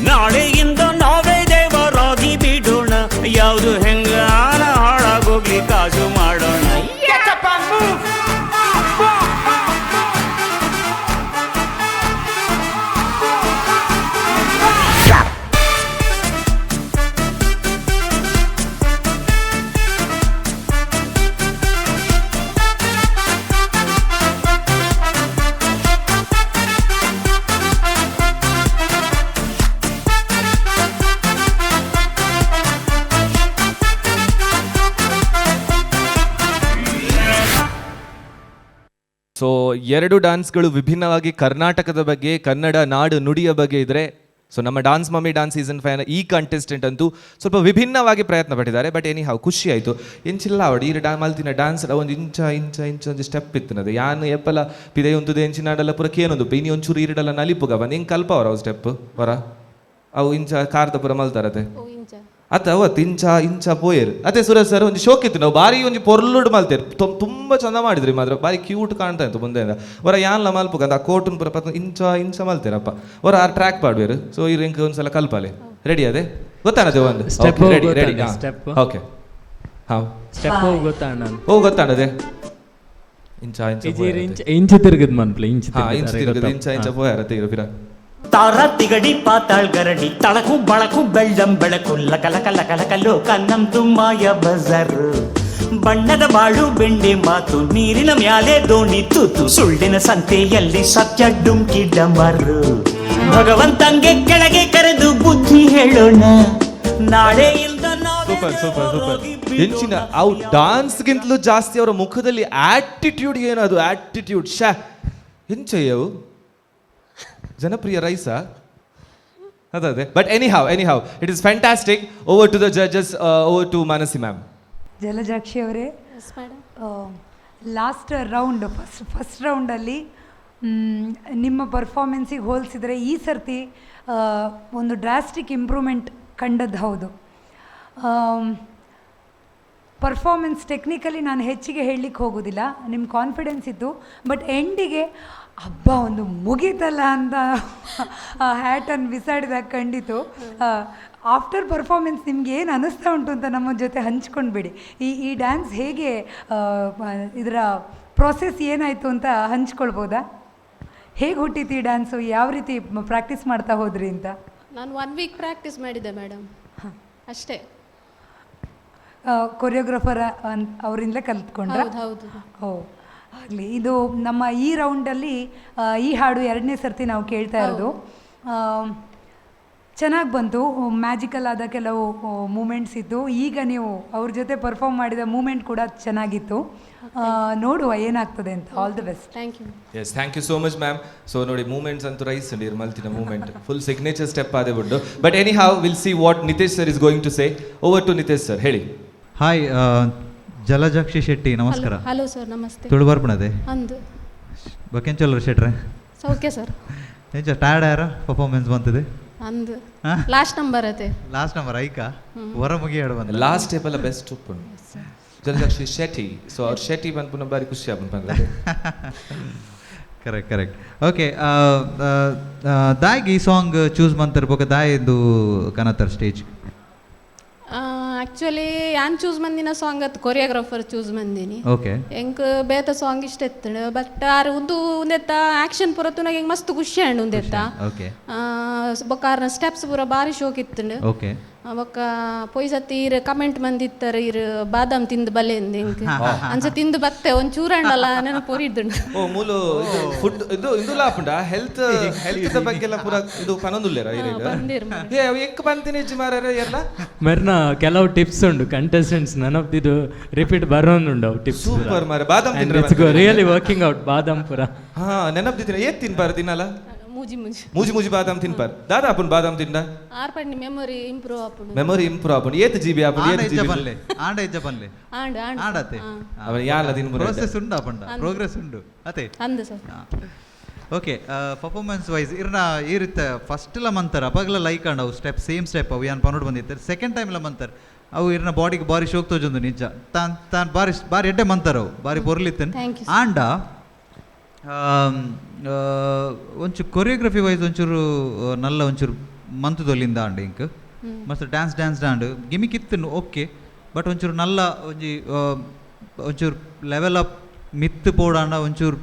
ನಾಳೆಯಿಂದ ನಾವೇ ದೇವರಾಗಿ ಬಿಡೋಣ. ಯಾವುದು ಹೆಂಗಾನ ಹಾಳಾಗೋಗ್ಲಿ ಕಾಸು ಮಾಡೋಣ. ಸೊ 2 ಡಾನ್ಸ್ಗಳು ವಿಭಿನ್ನವಾಗಿ ಕರ್ನಾಟಕದ ಬಗ್ಗೆ, ಕನ್ನಡ ನಾಡು ನುಡಿಯ ಬಗ್ಗೆ ಇದ್ರೆ, ಸೊ ನಮ್ಮ ಡಾನ್ಸ್ ಮಮ್ಮಿ ಡಾನ್ಸ್ ಸೀಸನ್ 5 ಈ ಕಂಟೆಸ್ಟೆಂಟ್ ಅಂತೂ ಸ್ವಲ್ಪ ವಿಭಿನ್ನವಾಗಿ ಪ್ರಯತ್ನ ಪಟ್ಟಿದ್ದಾರೆ. ಬಟ್ ಎನಿ ಹಾವ್ ಖುಷಿ ಆಯಿತು. ಎಂಚಿಲ್ಲ ಅವಡು ಈ ಮಲ್ತಿನ ಡ್ಯಾನ್ಸ್ ಒಂದು ಇಂಚ ಒಂದು ಸ್ಟೆಪ್ ಇತ್ತಿನದು ಯಾನ್ ಎಪ್ಪಲ ಪಿದೆ ಒಂದು ಎಂಚಿನಾಡಲ್ಲ ಪೂರ ಕೇನೊಂದು ಇನಿ ಒಂಚೂರು ಈರಿಡಲ್ಲ ನಲಿಪುಗ ಬಂದು ಹಿಂಗೆ ಕಲ್ಪವ್ರ ಅವು ಸ್ಟೆಪ್ ಹೊರ ಅವು ಇಂಚ ಕಾರ್ದ ಪೂರ ಮಲ್ತಾರತೆ ಅತ್ತ ಅವತ್ತು ಇಂಚ ಪೋಯರ್ ಅದೇ ಸುರೇಶ್ ಸರ್ ಒಂದು ಶೋಕ್ ಇತ್ತು. ನಾವು ಬಾರಿ ಒಂದು ಪೊರ್ಲುಡ್ ಮಲ್ತೇರು ತುಂಬ ಚಂದ ಮಾಡಿದ್ರಿ ಮಾತ್ರ ಬಾರಿ ಕ್ಯೂಟ್ ಕಾಣ್ತಾ ಇತ್ತು ಮುಂದೆಯಿಂದ ಹೊರ ಯಾನ್ಲ ಮಲ್ಪುಗ ಆ ಕೋಟನ್ ಪುರ ಇಂಚ ಮಲ್ತೇರಪ್ಪ ಹೊರ ಆ ಟ್ರ್ಯಾಕ್ ಪಾಡ್ಬೇರು. ಸೊ ಈ ರಿಂಕ್ ಒಂದ್ಸಲ ಕಲ್ಪಲೆ ರೆಡಿ ಅದೇ ಗೊತ್ತಾನದೆ ಒಂದು step ready ready step okay ಹಾಂ ಸ್ಟೆಪ್ ಗೊತ್ತಾಣ ಗೊತ್ತಾನದೆ ಇಂಚ ಇಂಚು ತಿರುಗದ್ ಮನ್ಪ್ಲೆ ಇಂಚ ಪೋಯಾರ ತೀರು ಪಿರ ತಾರ ತಿಗಡಿ ಪಾತಾಳ್ ಗರಡಿ ತಳಕು ಬಳಕು ಬೆಳ್ಳಂ ಬೆಳಕು ಲಕಲಕ ಲಕಲಕ ಲೋಕ ನಮ್ದು ಮಾಯ ಬಜಾರ್. ಬಣ್ಣದ ಬಾಳು ಬೆಂಡೆ ಮಾತು, ನೀರಿನ ಮ್ಯಾಲೆ ದೋಣಿ ತೂತು. ಸುಳ್ಳಿನ ಸಂತೆಯಲ್ಲಿ ಸತ್ಯ ಡುಮ್ಕಿ ಡಮರು. ಭಗವಂತಂಗೆ ಕೆಳಗೆ ಕರೆದು ಬುದ್ಧಿ ಹೇಳೋಣ. ನಾಳೆಯಿಂದ ಸೂಪರ್ ಸೂಪರ್ ಸೂಪರ್. ಹೆಂಚಿನ ಅವು ಡಾನ್ಸ್ಗಿಂತಲೂ ಜಾಸ್ತಿ ಅವರ ಮುಖದಲ್ಲಿ ಆಟಿಟ್ಯೂಡ್ ಏನದು ಆಟಿಟ್ಯೂಡ್ ಶಾ ಹೆಂಚಯ್ಯವು ಜನಪ್ರಿಯ ರೈಸ ಅದೇ. But anyhow it is fantastic. Over to the judges, over to Manasi ma'am. Jalajakshi ಅವರೇ, ಲಾಸ್ಟ್ ರೌಂಡ್ ಫಸ್ಟ್ ರೌಂಡಲ್ಲಿ ನಿಮ್ಮ ಪರ್ಫಾರ್ಮೆನ್ಸಿಗೆ ಹೋಲಿಸಿದರೆ ಈ ಸರ್ತಿ ಒಂದು ಡ್ರಾಸ್ಟಿಕ್ ಇಂಪ್ರೂವ್ಮೆಂಟ್ ಕಂಡದ್ದು ಹೌದು. ಪರ್ಫಾರ್ಮೆನ್ಸ್ ಟೆಕ್ನಿಕಲಿ ನಾನು ಹೆಚ್ಚಿಗೆ ಹೇಳಲಿಕ್ಕೆ ಹೋಗೋದಿಲ್ಲ, ನಿಮ್ಮ ಕಾನ್ಫಿಡೆನ್ಸ್ ಇತ್ತು. ಬಟ್ ಎಂಡಿಗೆ ಹಬ್ಬ ಒಂದು ಮುಗೀತಲ್ಲ ಅಂತ ಆ ಹ್ಯಾಟನ್ನು ಬಿಸಾಡಿದಾಗ ಕಂಡಿತು. ಆಫ್ಟರ್ ಪರ್ಫಾರ್ಮೆನ್ಸ್ ನಿಮ್ಗೆ ಏನು ಅನ್ನಿಸ್ತಾ ಉಂಟು ಅಂತ ನಮ್ಮ ಜೊತೆ ಹಂಚ್ಕೊಂಡ್ಬಿಡಿ. ಈ ಡ್ಯಾನ್ಸ್ ಹೇಗೆ ಇದರ ಪ್ರೊಸೆಸ್ ಏನಾಯಿತು ಅಂತ ಹಂಚ್ಕೊಳ್ಬೋದಾ? ಹೇಗೆ ಹುಟ್ಟಿತ್ತು ಈ ಡ್ಯಾನ್ಸು? ಯಾವ ರೀತಿ ಪ್ರಾಕ್ಟೀಸ್ ಮಾಡ್ತಾ ಹೋದ್ರಿ ಅಂತ? ನಾನು 1 ವೀಕ್ ಪ್ರಾಕ್ಟೀಸ್ ಮಾಡಿದ್ದೆ ಮೇಡಮ್, ಅಷ್ಟೇ. ಕೊರಿಯೋಗ್ರಾಫರ್ ಅವರಿಂದಲೇ ಕಲ್ತ್ಕೊಂಡ್ರೆ? ಹೌದು. ಓ ಆಗಲಿ. ಇದು ನಮ್ಮ ಈ ರೌಂಡಲ್ಲಿ ಈ ಹಾಡು 2ನೇ ಸರ್ತಿ ನಾವು ಕೇಳ್ತಾ ಇರೋದು. ಚೆನ್ನಾಗಿ ಬಂತು, ಮ್ಯಾಜಿಕಲ್ ಆದ ಕೆಲವು ಮೂಮೆಂಟ್ಸ್ ಇತ್ತು. ಈಗ ನೀವು ಅವ್ರ ಜೊತೆ ಪರ್ಫಾರ್ಮ್ ಮಾಡಿದ ಮೂಮೆಂಟ್ ಕೂಡ ಚೆನ್ನಾಗಿತ್ತು. ನೋಡುವ ಏನಾಗ್ತದೆ ಅಂತ. All the best. Thank you. Yes thank you so much ma'am. So ನೋಡಿ ಮೂಮೆಂಟ್ಸ್ ಅಂತೂ ರೈಸ್ ಅಂಡಿರ್ ಮಲ್ತಿನ ಮೂಮೆಂಟ್ ಫುಲ್ ಸಿಗ್ನೇಚರ್ ಸ್ಟೆಪ್ ಆದೇ ಬಿಟ್ಟು. But anyhow will see what Nitesh sir is going to say. Over to Nitesh sir, ಹೇಳಿ. Hi Jalajakshi Shetty, ನಮಸ್ಕಾರ. Hello sir, ನಮಸ್ತೆ. ತುಳುಬಾರ್ಪಣದೆ ಅಂದು ಬಕೆಂಚಲ್ರ ಶೆಟ್ರೆ ಸೌಖ್ಯ ಸರ್. ಎಂಚ ಟಯರ್ಡ್ ಯಾರ ಪರ್ಫಾರ್ಮೆನ್ಸ್ ಬಂತದೆ ಅಂದು ಲಾಸ್ಟ್ ನಂಬರ್ ಅತೆ ಲಾಸ್ಟ್ ನಂಬರ್ ಐಕ ಹೊರ ಮುಗಿ ಹಾಡು ಬಂದ ಲಾಸ್ಟ್ ಸ್ಟೆಪ್ ಎಲ್ಲ ಬೆಸ್ಟ್ ಉಪ್ಪು ಜಲಜಾಕ್ಷಿ ಶೆಟ್ಟಿ. ಸೊ ಅವ್ರ ಶೆಟ್ಟಿ ಬಂದ್ಪುನ ಬಾರಿ ಖುಷಿ ಆಗ್ಬಂದ್ರೆ ಕರೆಕ್ಟ್. ಓಕೆ, ದಾಯಿಗೆ ಈ ಸಾಂಗ್ ಚೂಸ್ ಮಾಡ್ತಿರ್ಬೇಕು. ದಾಯಿದು ಕನತರ ಸ್ಟೇಜ್ ಆಕ್ಚುಲಿ ಯಾನ್ ಚೂಸ್ ಮಂದಿನ ಸಾಂಗ್ ಅತ್ ಕೊರಿಯೋಗ್ರಾಫರ್ ಚೂಸ್ ಮಂದಿನಿ. ಓಕೆ, ಎಂಕ್ ಬೇತ ಸಾಂಗ್ ಇಷ್ಟ ಎತ್ತಣ. ಬಟ್ ಆರು ಉಂದು ಉಂದೆತ್ತ ಆಕ್ಷನ್ ಪೂರ ತುನಗ ಹೆಂಗ್ ಮಸ್ತ್ ಖುಷಿ ಹಣ್ಣು ಉಂದೆತ್ತ. ಓಕೆ, ಬೊಕ್ಕಾರ್ನ ಸ್ಟೆಪ್ಸ್ ಪೂರ ಬಾರಿ ಶೋಕ್ ಇತ್ತಂಡು. ಓಕೆ. ಅವಕ್ಕ ಪೊಯ್ ಸತಿ ಇರ್ ಕಮೆಂಟ್ ಬಂದಿತ್ತರ ಇರ್ ಬಾದಾಮ್ ತಿಂದು ಬಲೆ ಎಂಕ್ ಅಂಚ ತಿಂದು ಬತ್ತೆ ಒಂದ್ ಚೂರಂಡಲ್ಲ ನಾನು ಪೊರಿದ್ದುಂಡು ಓ ಮೂಲು ಇದು ಫುಡ್ ಇದು ಇಂದುಲ ಆಪುಂಡ ಹೆಲ್ತ್ ಬಗ್ಗೆ ಎಲ್ಲ ಪೂರ ಇದು ಪನೊಂದುಲ್ಲೇರ ಏ ಅವು ಎಂಕ್ ಬಂತಿನ ಹೆಚ್ಚು ಮಾರಾರ ಎಲ್ಲ ಮೆರ್ನ ಕೆಲವು ಟಿಪ್ಸ್ ಉಂಡು ಕಂಟೆಸ್ಟೆಂಟ್ಸ್ ನನಪ್ದಿದು ರಿಪೀಟ್ ಬರೋನುಂಡು ಅವು ಟಿಪ್ಸ್ ಸೂಪರ್ ಮಾರ ಬಾದಾಮ್ ತಿಂದ್ರೆ ರಿಯಲಿ ವರ್ಕಿಂಗ್ ಔಟ್ ಬಾದಾಮ್ ಪುರ ಹಾ ನೆನಪ್ದಿನ ಏತ್ ತಿನ್ಬಾರ ದಿನಲ್ಲ ಮೂಜಿ ಮೂಜಿ ಬಾದಾಮ್ ತಿನ್ಪಾರ್ ದಾದಾ ಆಪುನ್ ಬಾದಾಮ್ ತಿಂದ ಆರ್ಪಣ್ಣಿ ಮೆಮೊರಿ ಇಂಪ್ರೂವ್ ಆಪುಂಡು ಮೆಮೊರಿ ಇಂಪ್ರೂವ್ ಆಪುನ್ ಏತ್ ಜಿಬಿ ಆಪುನ್ ಏತ್ ಜಿಬಿ ಆಂಡ ಇಜ್ಜ ಬನ್ಲೆ ಆಂಡ್ ಆಡತೆ ಅವನ ಯಾಲ ದಿನ ಪ್ರೋಸೆಸ್ ಉಂಡು ಆಪಂಡ ಪ್ರೋಗ್ರೆಸ್ ಉಂಡು ಅತೆ ಅಂದ ಸರ್ ಓಕೆ ಪರ್ಫಾರ್ಮೆನ್ಸ್ ವೈಸ್ ಇರ್ನ ಈ ರೀತಿ ಫಸ್ಟ್ ಎಲ್ಲ ಮಂತಾರ ಅವಾಗಲ ಲೈಕ್ ಅಂಡ್ ಅವು ಸ್ಟೆಪ್ ಸೇಮ್ ಸ್ಟೆಪ್ ಅವು ಯಾನ್ ಪನ್ನೋಡು ಬಂದಿರ್ತಾರೆ ಸೆಕೆಂಡ್ ಟೈಮ್ ಎಲ್ಲ ಮಂತಾರ ಅವು ಇರ್ನ ಬಾಡಿಗೆ ಬಾರಿ ಶೋಕ್ ತೋಜೊಂದು ನಿಜ ತಾನ್ ಬಾರಿ ಎಡ್ಡೆ ಮಂತಾರ ಅವು ಬಾರಿ ಪೊರ್ಲಿತ್ತನ್ ಆಂಡ ಒಂಚೂರು ಕೊರಿಯೋಗ್ರಫಿ ವೈಸ್ ಒಂಚೂರು ನಲ್ಲ ಒಂಚೂರು ಮಂತದೊಲ್ಲಿಂದ ಆಂಡ್ ಇಂಕ್ ಮಸ್ತ್ ಡ್ಯಾನ್ಸ್ ಆಂಡ್ ಗಿಮಿಕ್ ಇತ್ತು ಓಕೆ ಬಟ್ ಒಂಚೂರು ನಲ್ಲ ಒಂಚೂರು ಲೆವೆಲ್ ಅಪ್ ಮಿತ್ತು ಪೋಡಾಂಡ ಒಂಚೂರು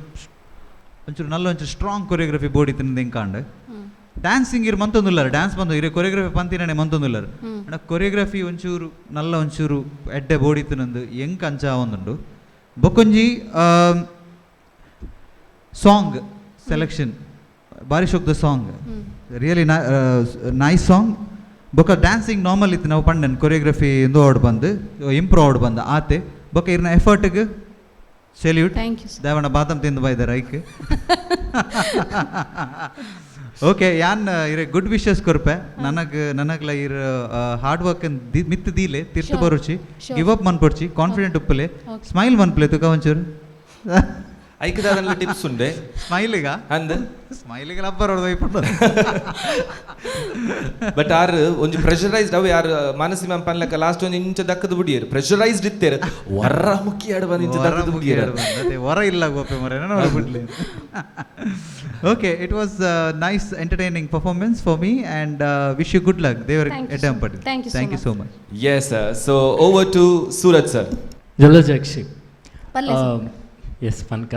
ನಲ್ಲ ಒಂಚೂರು ಸ್ಟ್ರಾಂಗ್ ಕೊರಿಯೋಗ್ರಫಿ ಬೋಡಿತ್ತು ಇಂಕ ಆಂಡ್ ಡ್ಯಾನ್ಸಿಂಗ್ ಇರ್ ಮಂತೊಂದುಲ್ಲಾರ ಡ್ಯಾನ್ಸ್ ಬಂದು ಇರೇ ಕೊರಿಯೋಗ್ರಫಿ ಪಂತಿನೇ ಮಂತೊಂದುಲ್ಲಾರ ಅಂಡ ಕೊರಿಯೋಗ್ರಫಿ ಒಂಚೂರು ನಲ್ಲ ಒಂಚೂರು ಎಡ್ಡೆ ಬೋಡಿತ್ತು ನಂದು ಎಂಕ್ ಅಂಚ ಒಂದುಂಡು ಬೊಕೊಂಜಿ ಸಾಂಗ್ ಸೆಲೆಕ್ಷನ್ ಬಾರಿ ಶೋಕ್ದ ಸಾಂಗ್ ರಿಯಲಿ ನೈಸ್ ಸಾಂಗ್ ಬೊಕ್ಕ ಡ್ಯಾನ್ಸಿಂಗ್ ನಾರ್ಮಲ್ ಇತ್ತು ನಾವು ಪಂಡನ್ ಕೊರಿಯೋಗ್ರಫಿ ಇಂದು ಆಡ್ ಬಂದು ಇಂಪ್ರೂವ್ ಆಡ್ ಬಂದು ಆತೆ ಬೊಕ್ಕ ಇರ್ನ ಎಫರ್ಟ್ಗೆ ಸೆಲ್ಯೂಟ್ ದೇವಣ್ಣ ಬಾದಾಮ್ ತಿಂದು ಬೈದಾರ ಐಕ್ ಓಕೆ ಯಾನ್ ಇರೇ ಗುಡ್ ವಿಶಸ್ ಕೊರ್ಪೆ ನನಗ್ಲ ಇರ್ ಹಾರ್ಡ್ ವರ್ಕ್ ಮಿತ್ ದೀಲೆ ತಿರ್ತು ಬರುಚಿ ಗಿವ್ ಅಪ್ ಮನ್ಪೊಡ್ಚಿ ಕಾನ್ಫಿಡೆಂಟ್ ಉಪ್ಪಲೆ ಸ್ಮೈಲ್ ಮನ್ಪ್ಲೆ ತುಕ ಒಂಚೂರು ಐಕದಾದಲ್ಲ ಟಿಪ್ಸ್ ಉಂಡೆ ಸ್ಮೈಲಿಗ ಅಂದ್ ಸ್ಮೈಲಿಗೆ ಲಬ್ಬರ್ ಹೊಡೆದು ಹೋಯ್ಪುಂಡು ಬಟ್ ಆರ್ ಒಂಜಿ ಪ್ರೆಷರೈಸ್ಡ್ ಅವು ಯಾರು ಮಾನಸಿ ಮ್ಯಾಮ್ ಪನ್ಲಕ್ಕ ಲಾಸ್ಟ್ ಒಂದು ಇಂಚ ದಕ್ಕದ ಬುಡಿಯರು ಪ್ರೆಷರೈಸ್ಡ್ ಇತ್ತೇರು ವರ ಮುಕ್ಕಿ ಆಡ ಬಂದು ಇಂಚ ದಕ್ಕದ ಬುಡಿಯರು ಅದೇ ವರ ಇಲ್ಲ ಗೋಪೆ ಮರೆ ನಾನು ಬಿಡ್ಲಿ okay it was nice entertaining performance for me and wish you good luck ದೇವರ್ ಎಡಂ ಪಡಿ thank you so much yes sir so over to Suraj sir Jalajakshi yes ಪನ್ಕ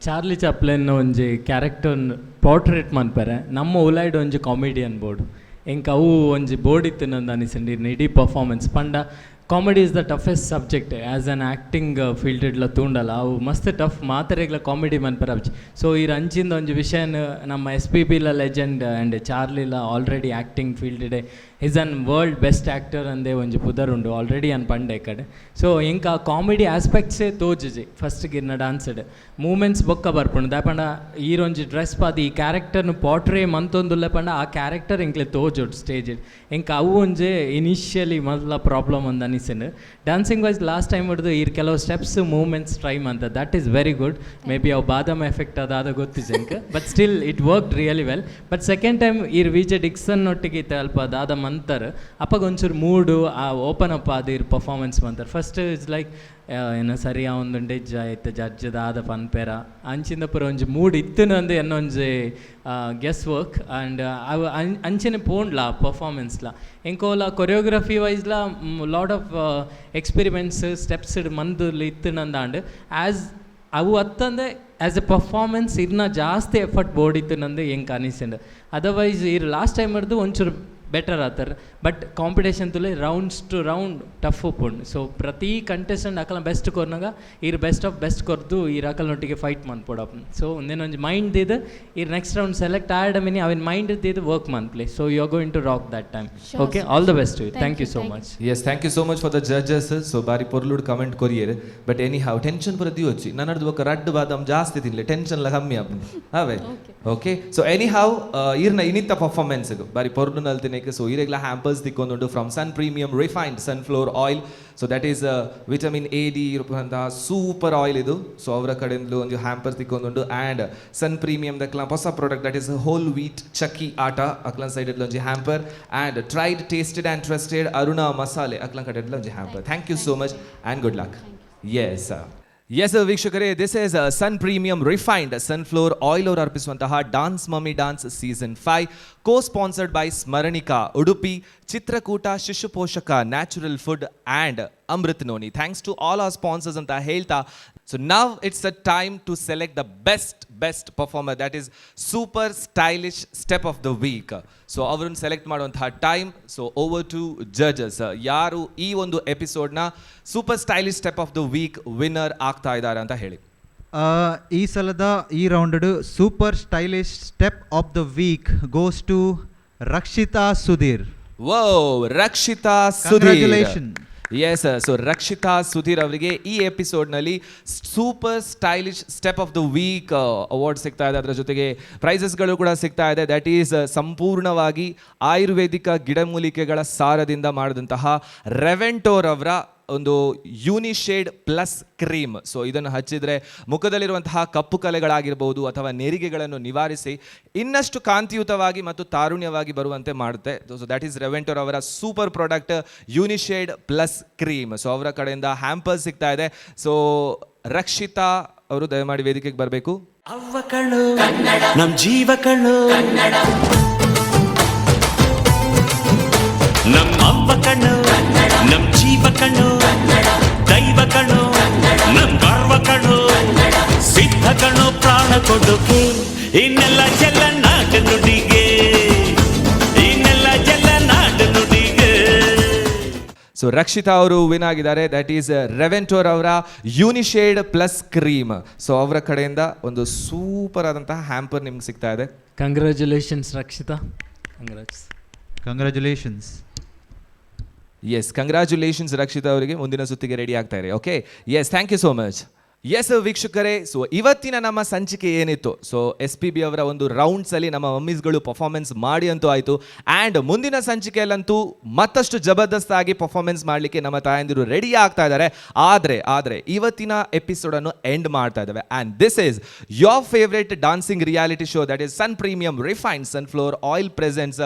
ಚಾರ್ಲಿ ಚಾಪ್ಲಿನ್ ಒಂಜಿ ಕ್ಯಾರೆಕ್ಟರ್ ಪೋರ್ಟ್ರೇಟ್ ಮನ್ಪರೆ ನಮ್ಮ ಉಲೈಡ್ ಒಂಜಿ ಕಾಮಿಡಿಯನ್ ಬೋರ್ಡ್ ಎಂಕ್ ಅವು ಒಂಜಿ ಬೋರ್ಡ್ ಇತ್ತು ನಂದು ಅನಿಸಂಡಿ ಇಡೀ ಪರ್ಫಾರ್ಮೆನ್ಸ್ ಪಂಡ comedy is the toughest subject as an acting field ಇಡ್ಲ ತೂಂಡಲ್ಲ ಅವು ಮಸ್ತ್ ಟಫ್ ಮಾತರೆಗ್ಲ ಕಾಮಿಡಿ ಮನ್ಪರ ಸೊ ಈ ಅಂಚಿಂದ ಒಂಜಿ ವಿಷಯನ ನಮ್ಮ SPB ಲೆಜೆಂಡ್ ಆ್ಯಂಡ್ ಚಾರ್ಲಿಲ ಆಲ್ರೆಡಿ ಆ್ಯಕ್ಟಿಂಗ್ ಫೀಲ್ಡ್ ಇಡೆ is an world best actor ಅಂದೇ ಒಂಜಿ ಪುದರುಂಡು ಆಲ್ರೆಡಿ ಅನ್ ಪಂಡೆ ಕಡೆ ಸೊ ಇಂಕ ಕಾಮಿಡಿ ಆಸ್ಪೆಕ್ಟ್ಸೇ ತೋಜುಜಿ ಫಸ್ಟ್ಗೆ ಇರ್ನ ಡಾನ್ಸ್ಡ್ ಮೂಮೆಂಟ್ಸ್ ಬೊಕ್ಕ ಬರ್ಪುಂಡು ದಾಪಂಡ ಈರೊಂಜಿ ಡ್ರೆಸ್ ಪಾದಿ ಈ ಕ್ಯಾರೆಕ್ಟರ್ನು ಪೋರ್ಟ್ರೇ ಮಂತೊಂದುಲ್ಲೆ ಪಂಡ ಆ ಕ್ಯಾರೆಕ್ಟರ್ ಇಂಕ್ಲೆ ತೋಜುಡ್ ಸ್ಟೇಜ್ ಇಂಕ ಅವು ಒಂಜೆ ಇನಿಷಿಯಲಿ ಮೊದಲ ಪ್ರಾಬ್ಲಮ್ ಒಂದು ಅನಿಸಿನ ಡ್ಯಾನ್ಸಿಂಗ್ ವೈಸ್ ಲಾಸ್ಟ್ ಟೈಮ್ ಹಿಡಿದು ಈ ಕೆಲವು ಸ್ಟೆಪ್ಸ್ ಮೂಮೆಂಟ್ಸ್ ಟ್ರೈ ಅಂತ that is very good may be ಅವು ಬಾದಾಮ್ ಎಫೆಕ್ಟ್ ಅದಾದ ಗೊತ್ತಿದೆ ಇಂಕ but still it work really well but second time ಈ ವಿಜಯ್ ಡಿಕ್ಸನ್ ಒಟ್ಟಿಗೆ ಅಲ್ಪ ದಾದ ಮಂತಾರೆ ಅಪ್ಪಾಗ ಒಂಚೂರು ಮೂಡು ಆ ಓಪನ್ ಅಪ್ ಆದ ಇರ್ ಪರ್ಫಾರ್ಮೆನ್ಸ್ ಮಂತಾರೆ ಫಸ್ಟ್ ಇಟ್ಸ್ ಲೈಕ್ ಏನೋ ಸರಿ ಒಂದು ಡೆಜ್ ಆಯ್ತು ಜಡ್ಜದ ಆದ ಪನ್ಪೇರ ಅಂಚಿಂದ ಪುರ ಒಂಜಿ ಮೂಡ್ ಇತ್ತು ಅಂದು ಏನೊಂಜಿ ಗೆಸ್ ವರ್ಕ್ ಆ್ಯಂಡ್ ಅವು ಅಂಚಿನ ಪೋಂಡ್ಲ ಪರ್ಫಾರ್ಮೆನ್ಸ್ಲ ಎಂಕೋಲ ಕೊರಿಯೋಗ್ರಫಿ ವೈಸ್ಲ ಲಾಟ್ ಆಫ್ ಎಕ್ಸ್ಪೆರಿಮೆಂಟ್ಸ್ ಸ್ಟೆಪ್ಸ್ ಮಂದು ಇತ್ತು ನಂದಾಂಡ್ ಆ್ಯಸ್ ಅವು ಅತ್ತಂದೆ ಆ್ಯಸ್ ಎ ಪರ್ಫಾರ್ಮೆನ್ಸ್ ಇದನ್ನ ಜಾಸ್ತಿ ಎಫರ್ಟ್ ಬೋಡಿತ್ತು ನಂದು ಹೆಂಗೆ ಅನಿಸಿಂಡು ಅದರ್ವೈಸ್ ಇರ್ ಲಾಸ್ಟ್ ಟೈಮ್ ಹಿಡ್ದು ಒಂಚೂರು ಬೆಟರ್ ಆತಾರೆ ಬಟ್ ಕಾಂಪಿಟೇಷನ್ ತುಲೆ ರೌಂಡ್ಸ್ ಟು ರೌಂಡ್ ಟಫ್ ಉಪ್ಪುಂಡು ಸೊ ಪ್ರತಿ ಕಂಟೆಸ್ಟೆಂಟ್ ಅಕಲ್ನ ಬೆಸ್ಟ್ ಕೊರ್ನಾಗ ಇರ್ ಬೆಸ್ಟ್ ಆಫ್ ಬೆಸ್ಟ್ ಕೊರ್ದು ಇರ್ ಅಕಲ್ನೊಟ್ಟಿಗೆ ಫೈಟ್ ಮನ್ಪೊಡಪ್ಪ ಸೊ ಒಂದೇನೊಂದು ಮೈಂಡ್ ಇದು ಇರ್ ನೆಕ್ಸ್ಟ್ ರೌಂಡ್ ಸೆಲೆಕ್ಟ್ ಆಡ ಮೀನಿ ಅವಿನ ಮೈಂಡ್ ಇದ್ದು ವರ್ಕ್ ಮನ್ಪ್ಲೆ so you are going to rock that time okay all the best thank you so much yes thank you so much for the judges so ಬಾರಿ ಪೊರ್ಲುಡ್ comment ಕೊರಿಯರ್ but anyhow tension ಪುರ ದಿವಚ್ಚಿ ನನ್ನದು ఒక ರಡ್ಡು ಬಾದಾಮ್ ಜಾಸ್ತಿ ತಿನ್ಲೆ ಟೆನ್ಷನ್ಲ ಕಮ್ಮಿ ಆಪುಂಡು ಅವೇ ಓಕೆ ಸೊ ಎನಿ ಹಾವ್ ಇರ್ನ ಇನಿತ್ತ ಪರ್ಫಾರ್ಮೆನ್ಸ್ ಬಾರಿ ಪೊರ್ಲು ನಲ್ತಿನೇಕ ಸೊ ಇರೆಗ್ಲ ಹ್ಯಾಂಪರ್ಸ್ ದಿಕ್ಕೊಂದುಂಡು from Sun premium refined sunflower oil so that is vitamin AD ಇರುವಂತಹ ಸೂಪರ್ ಆಯಿಲ್ ಇದು ಸೊ ಅವರ ಕಡೆಯಿಂದಲೂ ಒಂದು ಹ್ಯಾಂಪರ್ಸ್ ದಿಕ್ಕೊಂದುಂಡು ಆ್ಯಂಡ್ ಸನ್ ಪ್ರೀಮಿಯಂ ದಕ್ಲ ಹೊಸ product that is whole wheat chakki atta ಅಕ್ಲನ್ ಸೈಡಲ್ಲಿ ಒಂದು hamper and tried tasted and trusted Aruna ಮಸಾಲೆ ಅಕ್ಲನ್ ಕಡೆಯಲ್ಲಿ ಒಂದು hamper thank you so much and good luck yes yes ವೀಕ್ಷಕರೇ this is Sun premium refined sunflower oil ಅವರು ಅರ್ಪಿಸುವಂತಹ dance mummy dance season 5 co sponsored by Smaranika Udupi Chitrakoota Shishu Poshaka natural food and Amrit Noni thanks to all our sponsors ಅಂತ ಹೇಳ್ತಾ So now it's the time to select the best performer, that is super stylish step of the week. So ಅವರನ್ನು select ಮಾಡುವಂತಹ time. So over to judges. ಯಾರು ಈ ಒಂದು ಎಪಿಸೋಡ್ನ super stylish step of the week winner ಆಗ್ತಾ ಇದ್ದಾರೆ ಅಂತ ಹೇಳಿ. ಈ ಸಲದ ಈ round super stylish step of the week goes to Rakshita Sudhir. Whoa, Rakshita Sudhir. Congratulations. Yes, so Rakshita Sudhir ಅವರಿಗೆ ಈ ಎಪಿಸೋಡ್ನಲ್ಲಿ super stylish step of the week award ಸಿಗ್ತಾ ಇದೆ. ಅದರ ಜೊತೆಗೆ ಪ್ರೈಸಸ್ಗಳು ಕೂಡ ಸಿಗ್ತಾ ಇದೆ. ದಟ್ ಈಸ್ ಸಂಪೂರ್ಣವಾಗಿ ಆಯುರ್ವೇದಿಕ ಗಿಡಮೂಲಿಕೆಗಳ ಸಾರದಿಂದ ಮಾಡಿದಂತಹ ರೆವೆಂಟೋರ್ ಅವರ ಒಂದು ಯೂನಿಶೇಡ್ ಪ್ಲಸ್ ಕ್ರೀಮ್. ಸೊ ಇದನ್ನು ಹಚ್ಚಿದರೆ ಮುಖದಲ್ಲಿರುವಂತಹ ಕಪ್ಪು ಕಲೆಗಳಾಗಿರ್ಬೋದು ಅಥವಾ ನೆರಿಗೆಗಳನ್ನು ನಿವಾರಿಸಿ ಇನ್ನಷ್ಟು ಕಾಂತಿಯುತವಾಗಿ ಮತ್ತು ತಾರುಣ್ಯವಾಗಿ ಬರುವಂತೆ ಮಾಡುತ್ತೆ. ಸೊ ದ್ಯಾಟ್ ಈಸ್ ರೆವೆಂಟೋರ್ ಅವರ super product Unishade plus cream. So ಅವರ ಕಡೆಯಿಂದ ಹ್ಯಾಂಪರ್ ಸಿಗ್ತಾ ಇದೆ. ಸೊ ರಕ್ಷಿತಾ ಅವರು ದಯಮಾಡಿ ವೇದಿಕೆಗೆ ಬರಬೇಕು. ಅವ್ವ ಕಣ್ಣು ನಮ್ ಜೀವ ಕಣ್ಣು, ನಮ್ಮ ಅವ್ವ ಕಣ್ಣು ನಮ್ ಜೀವ ಕಣ್ಣು, ದೈವ ಕಣ್ಣು ನಮ್ ಗರ್ವ ಕಣ್ಣು, ಸಿದ್ಧ ಕಣ್ಣು ಪ್ರಾಣ ಕೊಡುಗೆ, ಇನ್ನೆಲ್ಲ ಜಲ ನಾಡು ನುಡಿಗೆ, ಇನ್ನೆಲ್ಲ ಜಲ ನಾಡು ನುಡಿಗೆ. ಸೊ ರಕ್ಷಿತಾ ಅವರು ವಿನ್ ಆಗಿದ್ದಾರೆ. ದಟ್ ಈಸ್ ರೆವೆಂಟೋರ್ ಅವರ ಯೂನಿಶೇಡ್ ಪ್ಲಸ್ ಕ್ರೀಮ್. ಸೊ ಅವರ ಕಡೆಯಿಂದ ಒಂದು ಸೂಪರ್ ಆದಂತಹ ಹ್ಯಾಂಪರ್ ನಿಮ್ಗೆ ಸಿಗ್ತಾ ಇದೆ. Congratulations Rakshita. Congratulations. Yes, congratulations Rakshita ಅವರಿಗೆ. ಮುಂದಿನ ಸುತ್ತಿಗೆ ರೆಡಿ ಆಗ್ತಾ ಇರಿ. Okay, yes, thank you so much. Yes ವೀಕ್ಷಕರೇ, ಸೊ ಇವತ್ತಿನ ನಮ್ಮ ಸಂಚಿಕೆ ಏನಿತ್ತು, ಸೊ SPB ಅವರ ಒಂದು ರೌಂಡ್ಸಲ್ಲಿ ನಮ್ಮ ಮಮ್ಮೀಸ್ಗಳು ಪರ್ಫಾರ್ಮೆನ್ಸ್ ಮಾಡಿ ಅಂತೂ ಆಯಿತು. ಆ್ಯಂಡ್ ಮುಂದಿನ ಸಂಚಿಕೆಯಲ್ಲಂತೂ ಮತ್ತಷ್ಟು ಜಬರ್ದಸ್ತಾಗಿ ಪರ್ಫಾರ್ಮೆನ್ಸ್ ಮಾಡಲಿಕ್ಕೆ ನಮ್ಮ ತಾಯಂದಿರು ರೆಡಿ ಆಗ್ತಾ ಇದ್ದಾರೆ. ಆದರೆ ಇವತ್ತಿನ ಎಪಿಸೋಡನ್ನು ಎಂಡ್ ಮಾಡ್ತಾ ಇದ್ದಾವೆ. And this is your favourite dancing reality show, that is Sun premium refined sunflower oil presents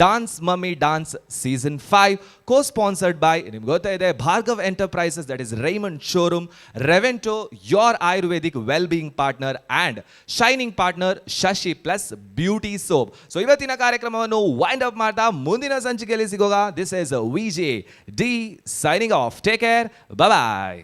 dance mummy dance season 5, co-sponsored by, ನಿಮ್ಗೆ ಗೊತ್ತಾ ಇದೆ, Bhargav enterprises, that is Raymond showroom, Revento, your Ayurvedic well-being partner, and shining partner Shashi Plus Beauty Soap. So ಇವತ್ತಿನ ಕಾರ್ಯಕ್ರಮವನ್ನು wind up ಮಾಡ್ತಾ ಮುಂದಿನ ಸಂಚಿಕೆಯಲ್ಲಿ ಸಿಗೋಣ. This is VJ D signing off. Take care. Bye bye.